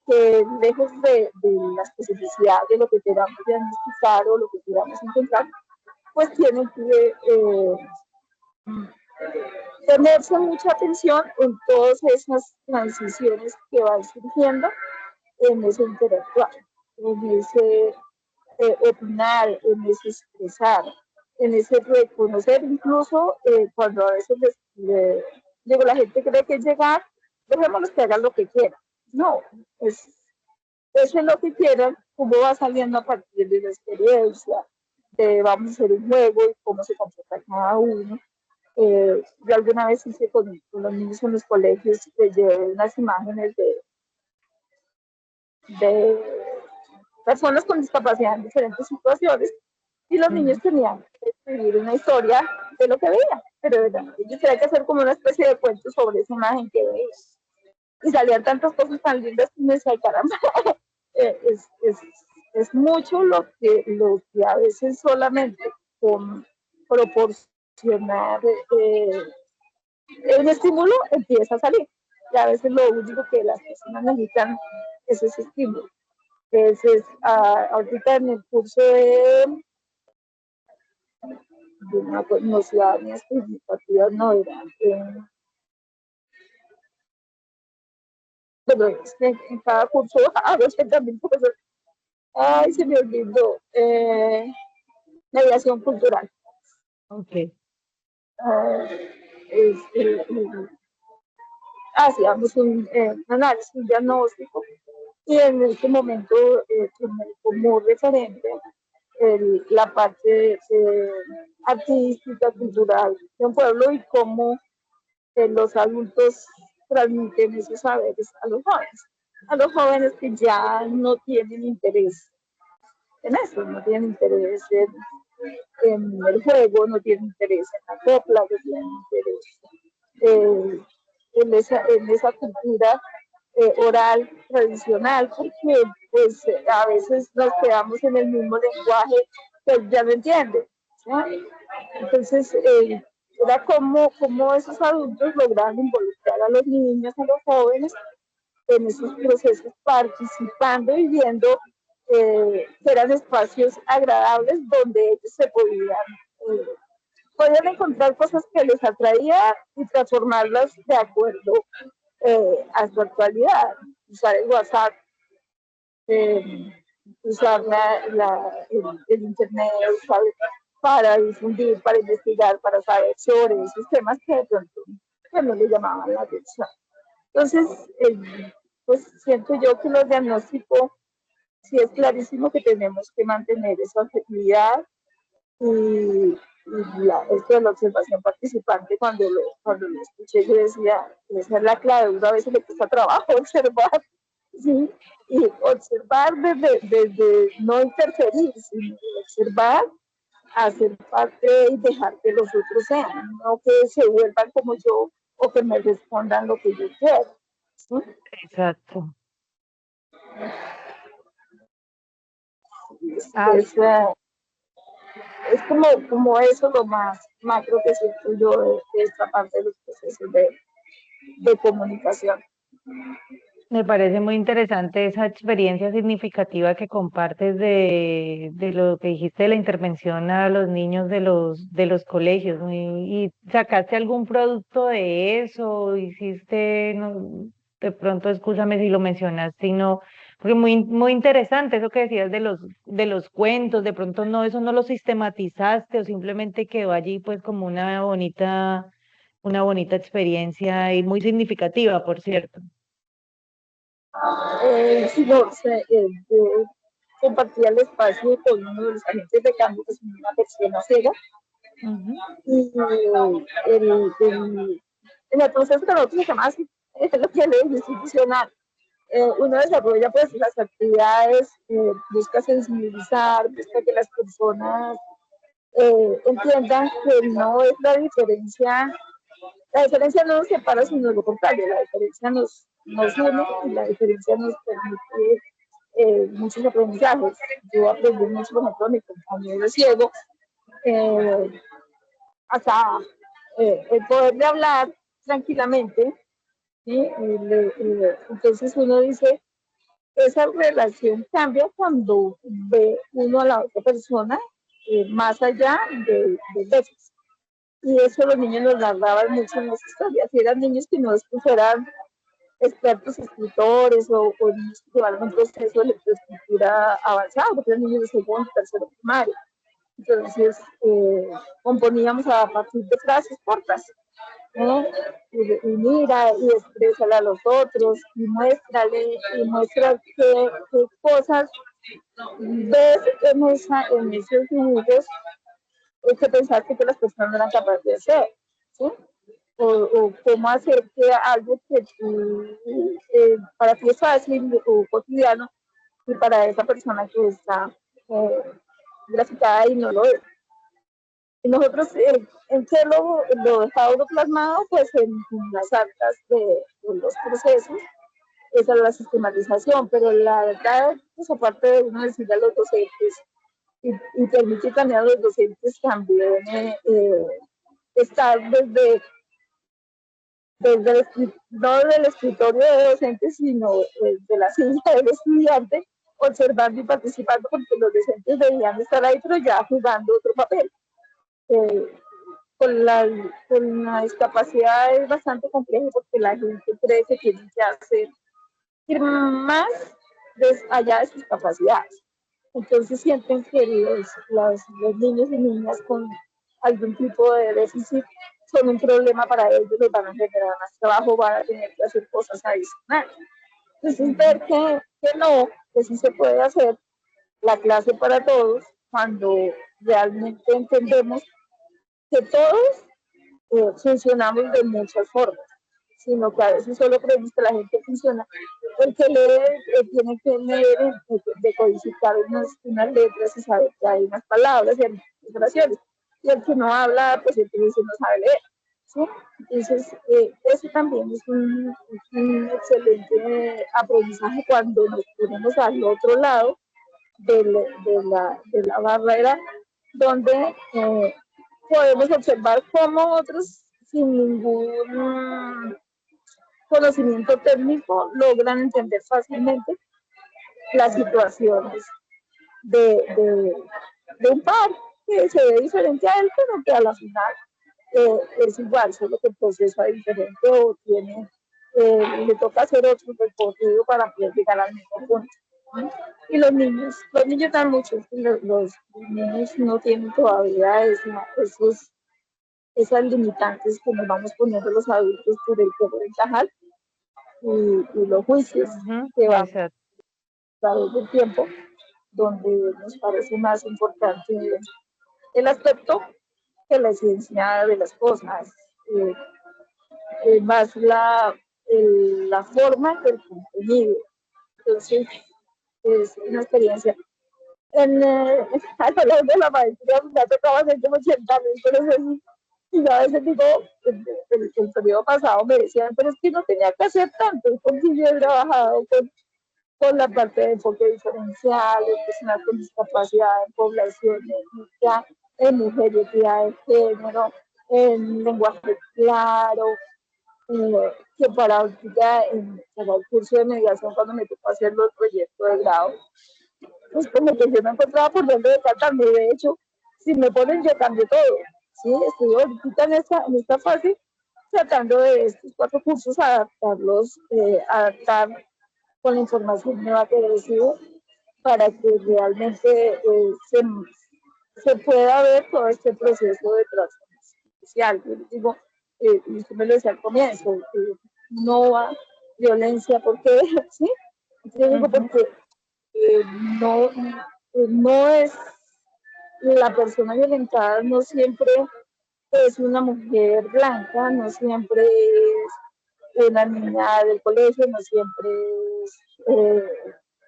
que lejos de la especificidad de lo que queramos diagnosticar o lo que queramos encontrar, pues tienen que tenerse mucha atención en todas esas transiciones que van surgiendo en ese interactuar, en ese opinar, en ese expresar, en ese reconocer, incluso cuando a veces digo, la gente cree que es llegar, dejémoslos que hagan lo que quieran. No, es lo que quieran, cómo va saliendo a partir de la experiencia, vamos a hacer un juego y cómo se comporta cada uno. Yo alguna vez hice con los niños en los colegios, llevé unas imágenes de personas con discapacidad en diferentes situaciones y los niños tenían que escribir una historia de lo que veían, pero ellos tenían que hacer como una especie de cuento sobre esa imagen que veían. Y salían tantas cosas tan lindas que me decía, caramba, es, es, es mucho lo que a veces solamente con proporcionar el estímulo empieza a salir. Y a veces lo único que las personas necesitan es ese estímulo. Entonces, ahorita en el curso de no ciudadanías participativas, no era. Bueno, es que en cada curso hago 80.000 cosas. Ay, se me olvidó. Mediación cultural. Ok. Este, hacíamos un análisis, un diagnóstico, y en este momento tomé como referente la parte artística, cultural de un pueblo y cómo los adultos transmiten esos saberes a los jóvenes que ya no tienen interés en eso, no tienen interés en el juego, no tienen interés en la copla, no tienen interés en esa cultura oral tradicional, porque pues a veces nos quedamos en el mismo lenguaje que ya no entienden. ¿Sí? Entonces, era como esos adultos lograban involucrar a los niños, a los jóvenes en esos procesos, participando y viendo que eran espacios agradables donde ellos se podían encontrar cosas que les atraían y transformarlas de acuerdo a su actualidad. Usar el WhatsApp, eh, usar el Internet, usar para difundir, para investigar, para saber sobre esos temas que de pronto pues, no le llamaban la atención. Entonces, pues siento yo que los diagnósticos sí es clarísimo que tenemos que mantener esa objetividad y esto de la observación participante, cuando lo escuché, yo decía, esa es la clave, uno a veces le cuesta trabajo observar, ¿sí? Y observar desde no interferir, sino observar, hacer parte y dejar que los otros sean, no que se vuelvan como yo o que me respondan lo que yo quiero. ¿Sí? Exacto. Ah, Es, es como eso lo más macro que siento yo de esta parte de los procesos de comunicación. me parece muy interesante esa experiencia significativa que compartes de lo que dijiste de la intervención a los niños de los colegios, ¿no? Y sacaste algún producto de eso, hiciste, no, de pronto, escúchame si lo mencionaste, y no, porque muy interesante eso que decías de los cuentos, de pronto no, eso no lo sistematizaste o simplemente quedó allí pues como una bonita experiencia y muy significativa, por cierto. Sí, no, yo compartía el espacio con uno de los agentes de cambio, que es una persona ciega, Ujú. y en el proceso que nosotros se llama así, es lo que es institucional. Uno desarrolla pues las actividades, busca sensibilizar, busca que las personas entiendan que no es la diferencia no nos separa, sino lo contrario, la diferencia nos une y la diferencia nos permite muchos aprendizajes. Yo aprendí mucho, por ejemplo, mi compañero ciego, eh, hasta el poderle hablar tranquilamente, ¿sí? Entonces uno dice, esa relación cambia cuando ve uno a la otra persona más allá de veces. Y eso los niños nos narraban mucho en las historias. Y eran niños que no es que fueran expertos escritores o niños que llevaron un proceso de lectoescritura avanzado, porque eran niños de segundo, tercero primario. Entonces, componíamos a partir de frases cortas, ¿no? Y mira, y exprésale a los otros, y muestra qué cosas ves en esos dibujos que pensaste que las personas no eran capaces de hacer, ¿sí? O cómo hacer que algo que para ti es fácil o cotidiano y para esa persona que está eh, graficada y no lo es. Y nosotros, ¿en qué lo dejaba plasmado? Pues en las actas de los procesos, esa es la sistematización, pero la verdad, pues aparte de uno decirle a los docentes y permite también a los docentes también estar no del escritorio de docentes, sino de la silla del estudiante, observando y participando, porque los docentes debían estar ahí, pero ya jugando otro papel. Eh, con la discapacidad es bastante complejo porque la gente cree que tiene que hacer ir más allá de sus capacidades. Entonces sienten que los niños y niñas con algún tipo de déficit son un problema para ellos, les van a generar más trabajo, van a tener que hacer cosas adicionales. Entonces ver que no, que sí se puede hacer la clase para todos cuando realmente entendemos que todos funcionamos de muchas formas, sino que a veces solo creemos que la gente funciona. El que lee tiene que leer, decodificar unas letras y saber que hay unas palabras y hay unas oraciones. Y el que no habla, pues entonces no sabe leer. ¿Sí? Entonces, eso también es un excelente aprendizaje cuando nos ponemos al otro lado de la barrera, donde podemos observar cómo otros sin ningún conocimiento técnico logran entender fácilmente las situaciones de un par que se ve diferente a él, pero que a la final es igual, solo que el proceso es diferente o tiene, le toca hacer otro recorrido para poder llegar al mismo punto. ¿Sí? Y los niños dan mucho, los niños no tienen todavía esas limitantes que nos vamos poniendo los adultos por el poder encajar y los juicios Ujú, que van a exacto. través del tiempo, donde nos parece más importante el aspecto que la esencia de las cosas, eh, más la forma que el contenido. Entonces, es una experiencia. A lo largo de la maestría me ha tocado hacer como 80.000 procesos y yo a veces digo, el periodo pasado me decían, pero es que no tenía que hacer tanto, porque yo he trabajado con la parte de enfoque diferencial, en personas con discapacidad, en población étnica, en mujer y equidad de género, en lenguaje claro, que para el curso de mediación, cuando me tocó hacer los proyectos de grado, pues como que yo no encontraba por dónde decantarme. De hecho, si me ponen, yo cambio todo. ¿Sí? Estoy ahorita en esta fase tratando de estos 4 cursos adaptarlos, adaptar con la información nueva que recibo para que realmente se pueda ver todo este proceso de transformación social. Yo les digo, y usted me lo decía al comienzo, no va violencia, porque, ¿sí? Yo digo, Ujú, porque eh, no, no es la persona violentada, no siempre es una mujer blanca, no siempre es una niña del colegio, no siempre es,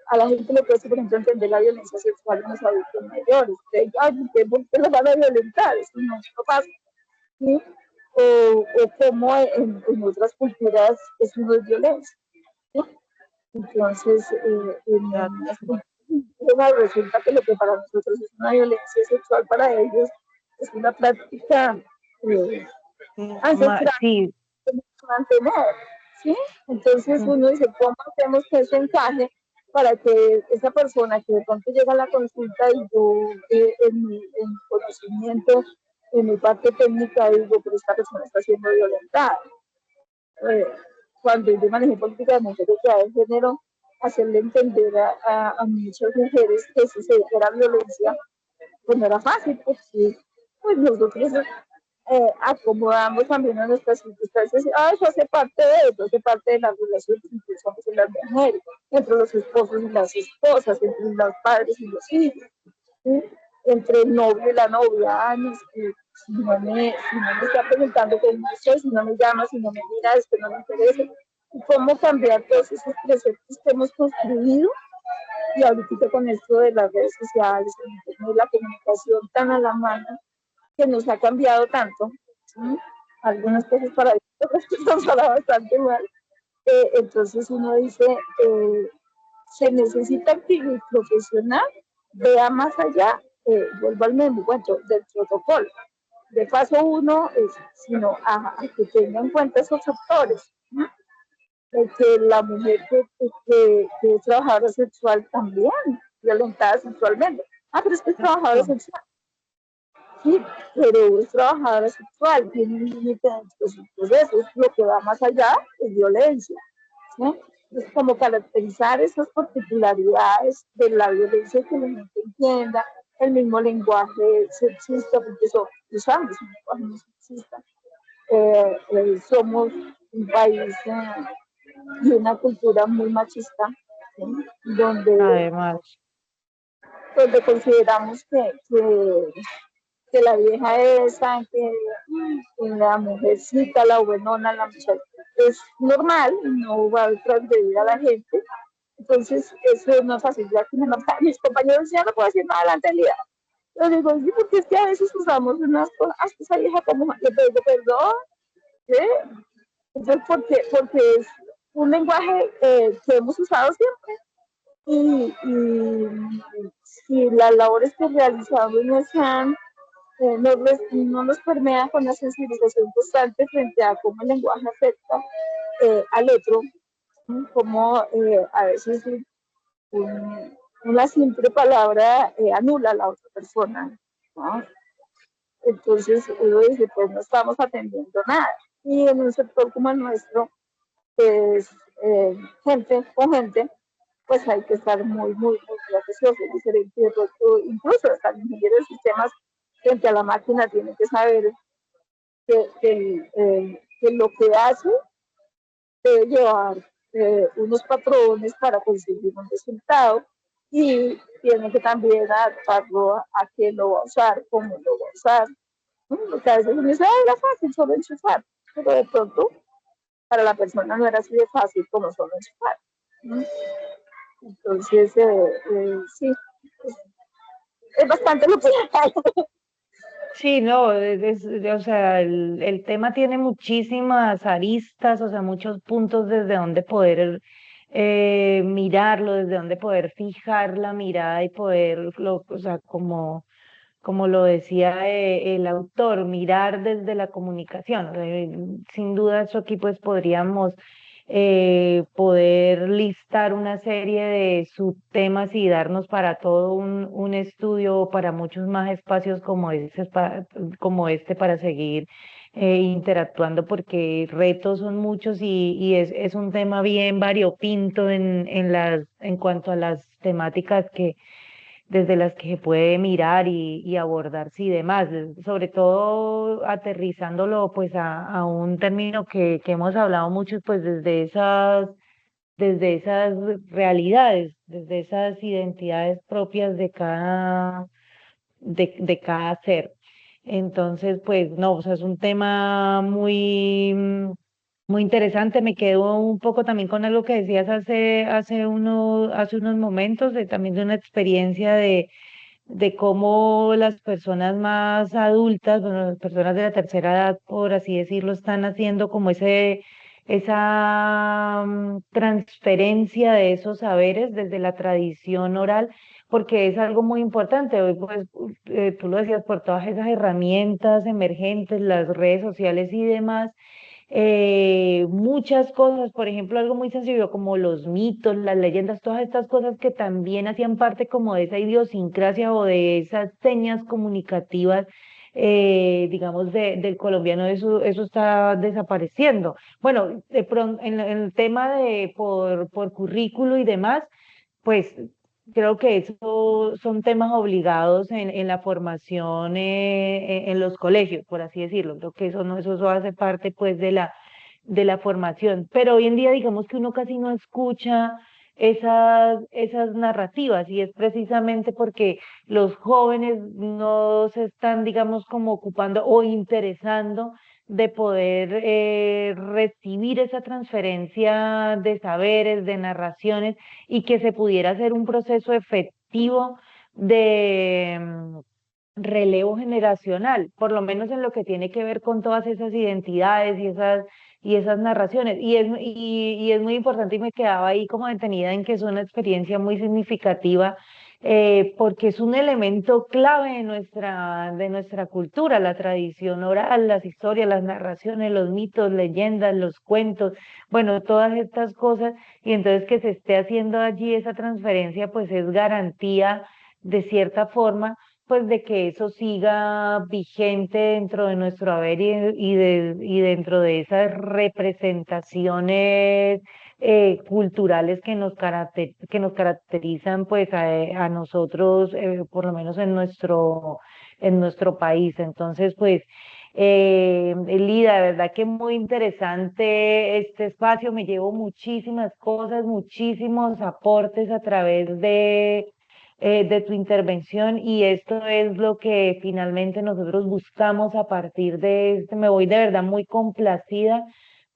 a la gente le cuesta, por ejemplo, entender la violencia sexual en los adultos mayores. Ay, ¿por qué lo van a violentar? Eso no pasa. ¿Sí? O como en otras culturas eso no es violencia. ¿Sí? Entonces, exacto. resulta que lo que para nosotros es una violencia sexual, para ellos es una práctica ancestral Sí, que mantener, ¿sí? Entonces mm, uno dice, ¿cómo hacemos que eso encaje para que esa persona que de pronto llega a la consulta y yo en mi conocimiento, en mi parte técnica, digo, pero esta persona está siendo violentada? eh, Cuando yo manejé política de mujeres de género, hacerle entender a muchas mujeres que si se era violencia, pues no era fácil, porque pues nosotros acomodamos también a nuestras circunstancias. Eso hace parte de eso, hace parte de las relaciones entre los hombres y las mujeres, entre los esposos y las esposas, entre los padres y los hijos, ¿sí? Entre el novio y la novia. Si no me está preguntando cómo estoy, si no me llama, si no me mira, es que no me interesa. Y cómo cambiar todos esos preceptos que hemos construido. Y ahorita con esto de las redes sociales, la comunicación tan a la mano, que nos ha cambiado tanto, ¿sí? mm, Algunas cosas para bien, otras cosas para bastante mal. Entonces uno dice, se necesita actividad profesional, vea más allá, vuelvo al mismo cuento del protocolo. De paso uno, sino a que tenga en cuenta esos factores, ¿no? De que la mujer que es trabajadora sexual también, violentada sexualmente. Ah, pero es que es trabajadora exacto. sexual. Sí, pero es trabajadora sexual, tiene un límite dentro de sus procesos, lo que va más allá es violencia. ¿Sí? Es como caracterizar esas particularidades de la violencia, que la gente entienda el mismo lenguaje sexista, porque eso usamos un lenguaje muy sexista. Somos un país y una cultura muy machista, ¿sí? donde, Además, donde consideramos que la vieja esa, que la mujercita, la buenona, la muchacha, es normal, no va a transgredir a la gente. Entonces, eso no es fácil. Ya que mis compañeros ya no puedo decir más adelante del día. Yo digo, sí, porque es que a veces usamos unas cosas, esa vieja como, le digo, perdón, ¿sí? Entonces, porque es un lenguaje que hemos usado siempre. Y si las labores que realizamos no sean no nos permea con la sensibilización constante frente a cómo el lenguaje afecta al otro, como a veces una simple palabra anula a la otra persona, ¿no? Entonces uno dice, pues no estamos atendiendo nada. Y en un sector como el nuestro, que es gente con gente, pues hay que estar muy atencioso, diferente de todo, incluso hasta el ingeniero de sistemas frente a la máquina tiene que saber que lo que hace debe llevar unos patrones para conseguir un resultado, y tiene que también adaptarlo a qué lo va a usar, cómo lo va a usar, ¿no? Porque a veces uno dice, ah, era fácil solo enchufar, pero de pronto para la persona no era así de fácil como solo enchufar, ¿no? Entonces, sí, es bastante lo que hay. Sí, no, o sea, el tema tiene muchísimas aristas, o sea, muchos puntos desde donde poder mirarlo, desde donde poder fijar la mirada y poder, o sea, como lo decía el autor, mirar desde la comunicación. O sea, sin duda, eso aquí pues podríamos poder listar una serie de subtemas y darnos para todo un estudio, o para muchos más espacios como este para seguir interactuando, porque retos son muchos y es un tema bien variopinto en cuanto a las temáticas desde las que se puede mirar y abordarse y demás, sobre todo aterrizándolo pues a un término que hemos hablado mucho, pues desde esas realidades, desde esas identidades propias de cada ser. Entonces, pues no, o sea, es un tema muy interesante. Me quedo un poco también con algo que decías hace unos momentos, también de una experiencia de cómo las personas más adultas, bueno, las personas de la tercera edad, por así decirlo, están haciendo como esa transferencia de esos saberes desde la tradición oral, porque es algo muy importante. Hoy, pues, tú lo decías, por todas esas herramientas emergentes, las redes sociales y demás, muchas cosas, por ejemplo, algo muy sencillo como los mitos, las leyendas, todas estas cosas que también hacían parte como de esa idiosincrasia o de esas señas comunicativas, digamos, del colombiano, eso está desapareciendo. Bueno, de pronto, en el tema de por currículo y demás, pues creo que eso son temas obligados en la formación en los colegios, por así decirlo. Creo que eso hace parte pues de la formación. Pero hoy en día digamos que uno casi no escucha esas narrativas y es precisamente porque los jóvenes no se están, digamos, como ocupando o interesando de poder recibir esa transferencia de saberes, de narraciones y que se pudiera hacer un proceso efectivo de relevo generacional, por lo menos en lo que tiene que ver con todas esas identidades y esas narraciones. Y es muy importante y me quedaba ahí como detenida en que es una experiencia muy significativa porque es un elemento clave de nuestra cultura, la tradición oral, las historias, las narraciones, los mitos, leyendas, los cuentos, bueno, todas estas cosas y entonces que se esté haciendo allí esa transferencia, pues es garantía de cierta forma, pues de que eso siga vigente dentro de nuestro haber y dentro de esas representaciones culturales que nos caracterizan pues a nosotros, por lo menos en nuestro país. Entonces, pues, Lida, de verdad que muy interesante este espacio, me llevo muchísimas cosas, muchísimos aportes a través de tu intervención y esto es lo que finalmente nosotros buscamos a partir de este. Me voy de verdad muy complacida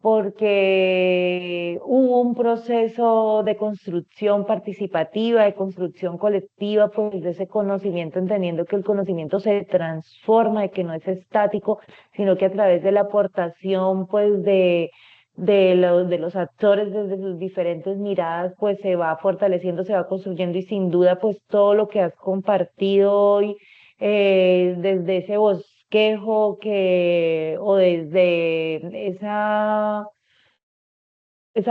porque hubo un proceso de construcción participativa, de construcción colectiva, pues de ese conocimiento, entendiendo que el conocimiento se transforma, de que no es estático, sino que a través de la aportación, pues de los actores desde sus diferentes miradas, pues se va fortaleciendo, se va construyendo y sin duda, pues todo lo que has compartido hoy, desde ese bosquejo o desde esa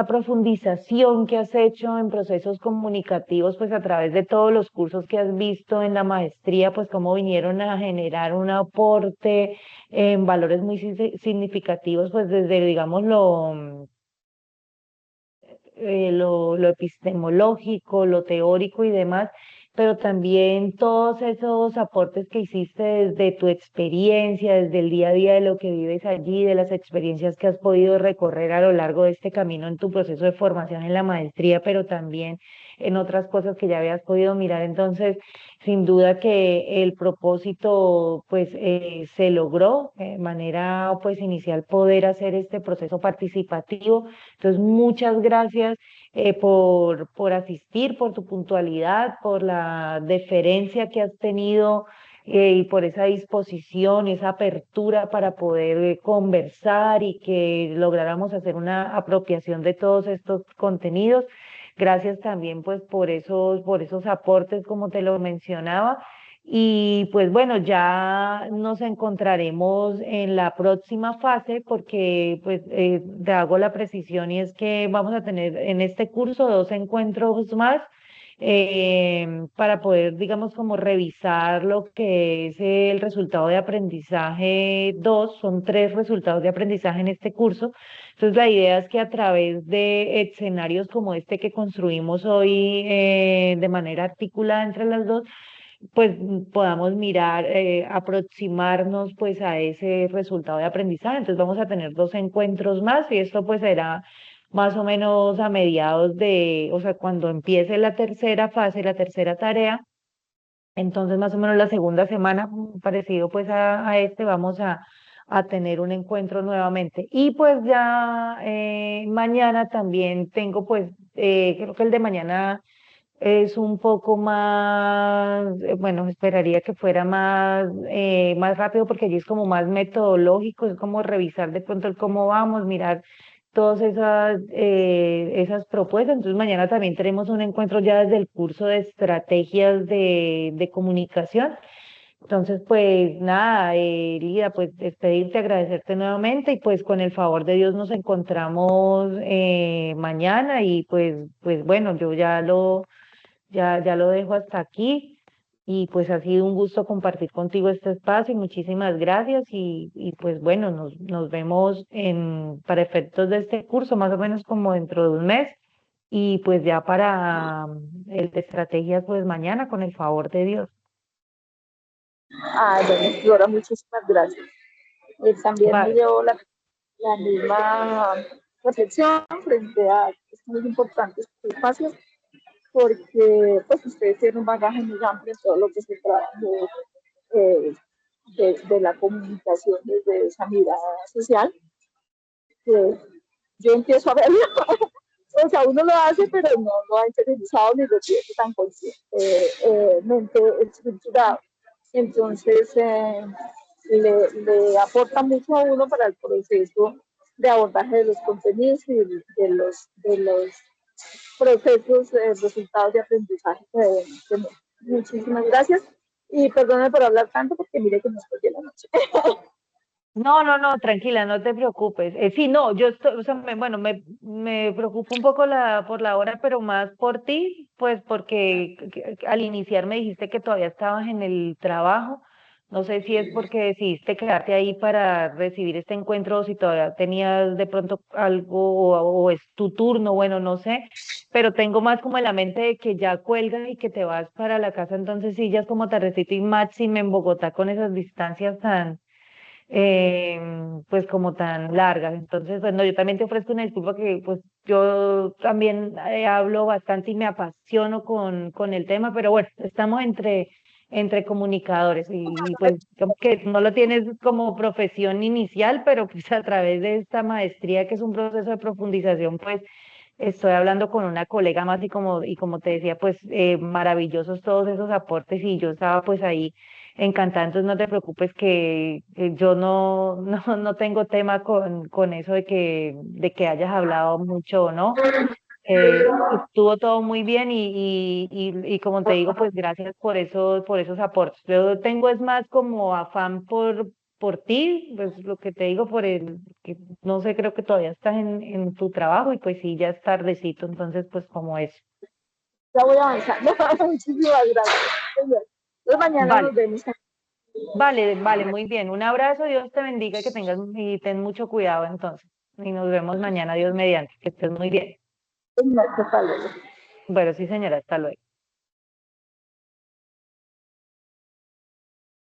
profundización que has hecho en procesos comunicativos, pues a través de todos los cursos que has visto en la maestría, pues cómo vinieron a generar un aporte en valores muy significativos, pues desde, digamos, lo epistemológico, lo teórico y demás, pero también todos esos aportes que hiciste desde tu experiencia, desde el día a día de lo que vives allí, de las experiencias que has podido recorrer a lo largo de este camino en tu proceso de formación en la maestría, pero también en otras cosas que ya habías podido mirar. Entonces, sin duda que el propósito pues se logró de manera pues inicial poder hacer este proceso participativo. Entonces, muchas gracias por asistir, por tu puntualidad, por la deferencia que has tenido y por esa disposición, esa apertura para poder conversar y que lográramos hacer una apropiación de todos estos contenidos. Gracias también pues por esos aportes, como te lo mencionaba. Y pues bueno, ya nos encontraremos en la próxima fase porque pues te hago la precisión y es que vamos a tener en este curso 2 encuentros más para poder, digamos, como revisar lo que es el resultado de aprendizaje 2. Son 3 resultados de aprendizaje en este curso. Entonces, la idea es que a través de escenarios como este que construimos hoy de manera articulada entre las dos, pues podamos mirar, aproximarnos pues a ese resultado de aprendizaje. Entonces vamos a tener 2 encuentros más y esto pues será más o menos a mediados de, o sea, cuando empiece la tercera fase, la tercera tarea. Entonces más o menos la segunda semana, parecido pues a este, vamos a tener un encuentro nuevamente. Y pues ya mañana también tengo pues, creo que el de mañana es un poco más, bueno, esperaría que fuera más rápido porque allí es como más metodológico, es como revisar de pronto el cómo vamos, mirar todas esas propuestas. Entonces mañana también tenemos un encuentro ya desde el curso de estrategias de comunicación. Entonces, pues nada, Lida, pues despedirte, agradecerte nuevamente y pues con el favor de Dios nos encontramos mañana y pues bueno, yo ya lo dejo hasta aquí y pues ha sido un gusto compartir contigo este espacio y muchísimas gracias y pues bueno, nos vemos para efectos de este curso más o menos como dentro de un mes y pues ya para el de estrategias pues mañana con el favor de Dios. Ay, bueno, Flora, muchísimas gracias. También me Va- llevo la misma reflexión frente a estos importantes espacios, porque pues ustedes tienen un bagaje muy amplio en todo lo que se trabajo eh, de la comunicación desde esa mirada social, que yo empiezo a verlo. O sea, uno lo hace, pero no lo ha interiorizado ni lo tiene tan conscientemente estructurado. Entonces, le aporta mucho a uno para el proceso de abordaje de los contenidos y de los procesos, resultados de aprendizaje que debemos tener. Muchísimas gracias y perdone por hablar tanto porque mire que nos fue la noche. No, no, no, tranquila, no te preocupes. Sí, no, yo estoy, o sea, bueno, me preocupa un poco por la hora, pero más por ti, pues porque al iniciar me dijiste que todavía estabas en el trabajo. No sé si es porque decidiste quedarte ahí para recibir este encuentro o si todavía tenías de pronto algo o es tu turno, bueno, no sé, pero tengo más como en la mente de que ya cuelgas y que te vas para la casa, entonces sí, ya es como tardecito y máximo en Bogotá con esas distancias eh, pues como tan largas. Entonces, bueno, yo también te ofrezco una disculpa que pues yo también hablo bastante y me apasiono con el tema, pero bueno, estamos entre comunicadores y pues como que no lo tienes como profesión inicial, pero pues a través de esta maestría que es un proceso de profundización, pues estoy hablando con una colega más y como te decía, pues maravillosos todos esos aportes y yo estaba pues ahí encantada, entonces no te preocupes que yo no tengo tema con eso de que hayas hablado mucho o no. Estuvo todo muy bien y como te digo, pues gracias por esos aportes. Yo tengo es más como afán por ti, pues lo que te digo, que no sé, creo que todavía estás en tu trabajo y pues sí, ya es tardecito, entonces pues como eso. Ya voy avanzando. Muchísimas gracias. Entonces, mañana Vale, nos vemos. vale, vale, muy bien. Un abrazo, Dios te bendiga, que tengas y ten mucho cuidado entonces. Y nos vemos mañana, Dios mediante, que estés muy bien. Hasta luego. Bueno, sí, señora, hasta luego.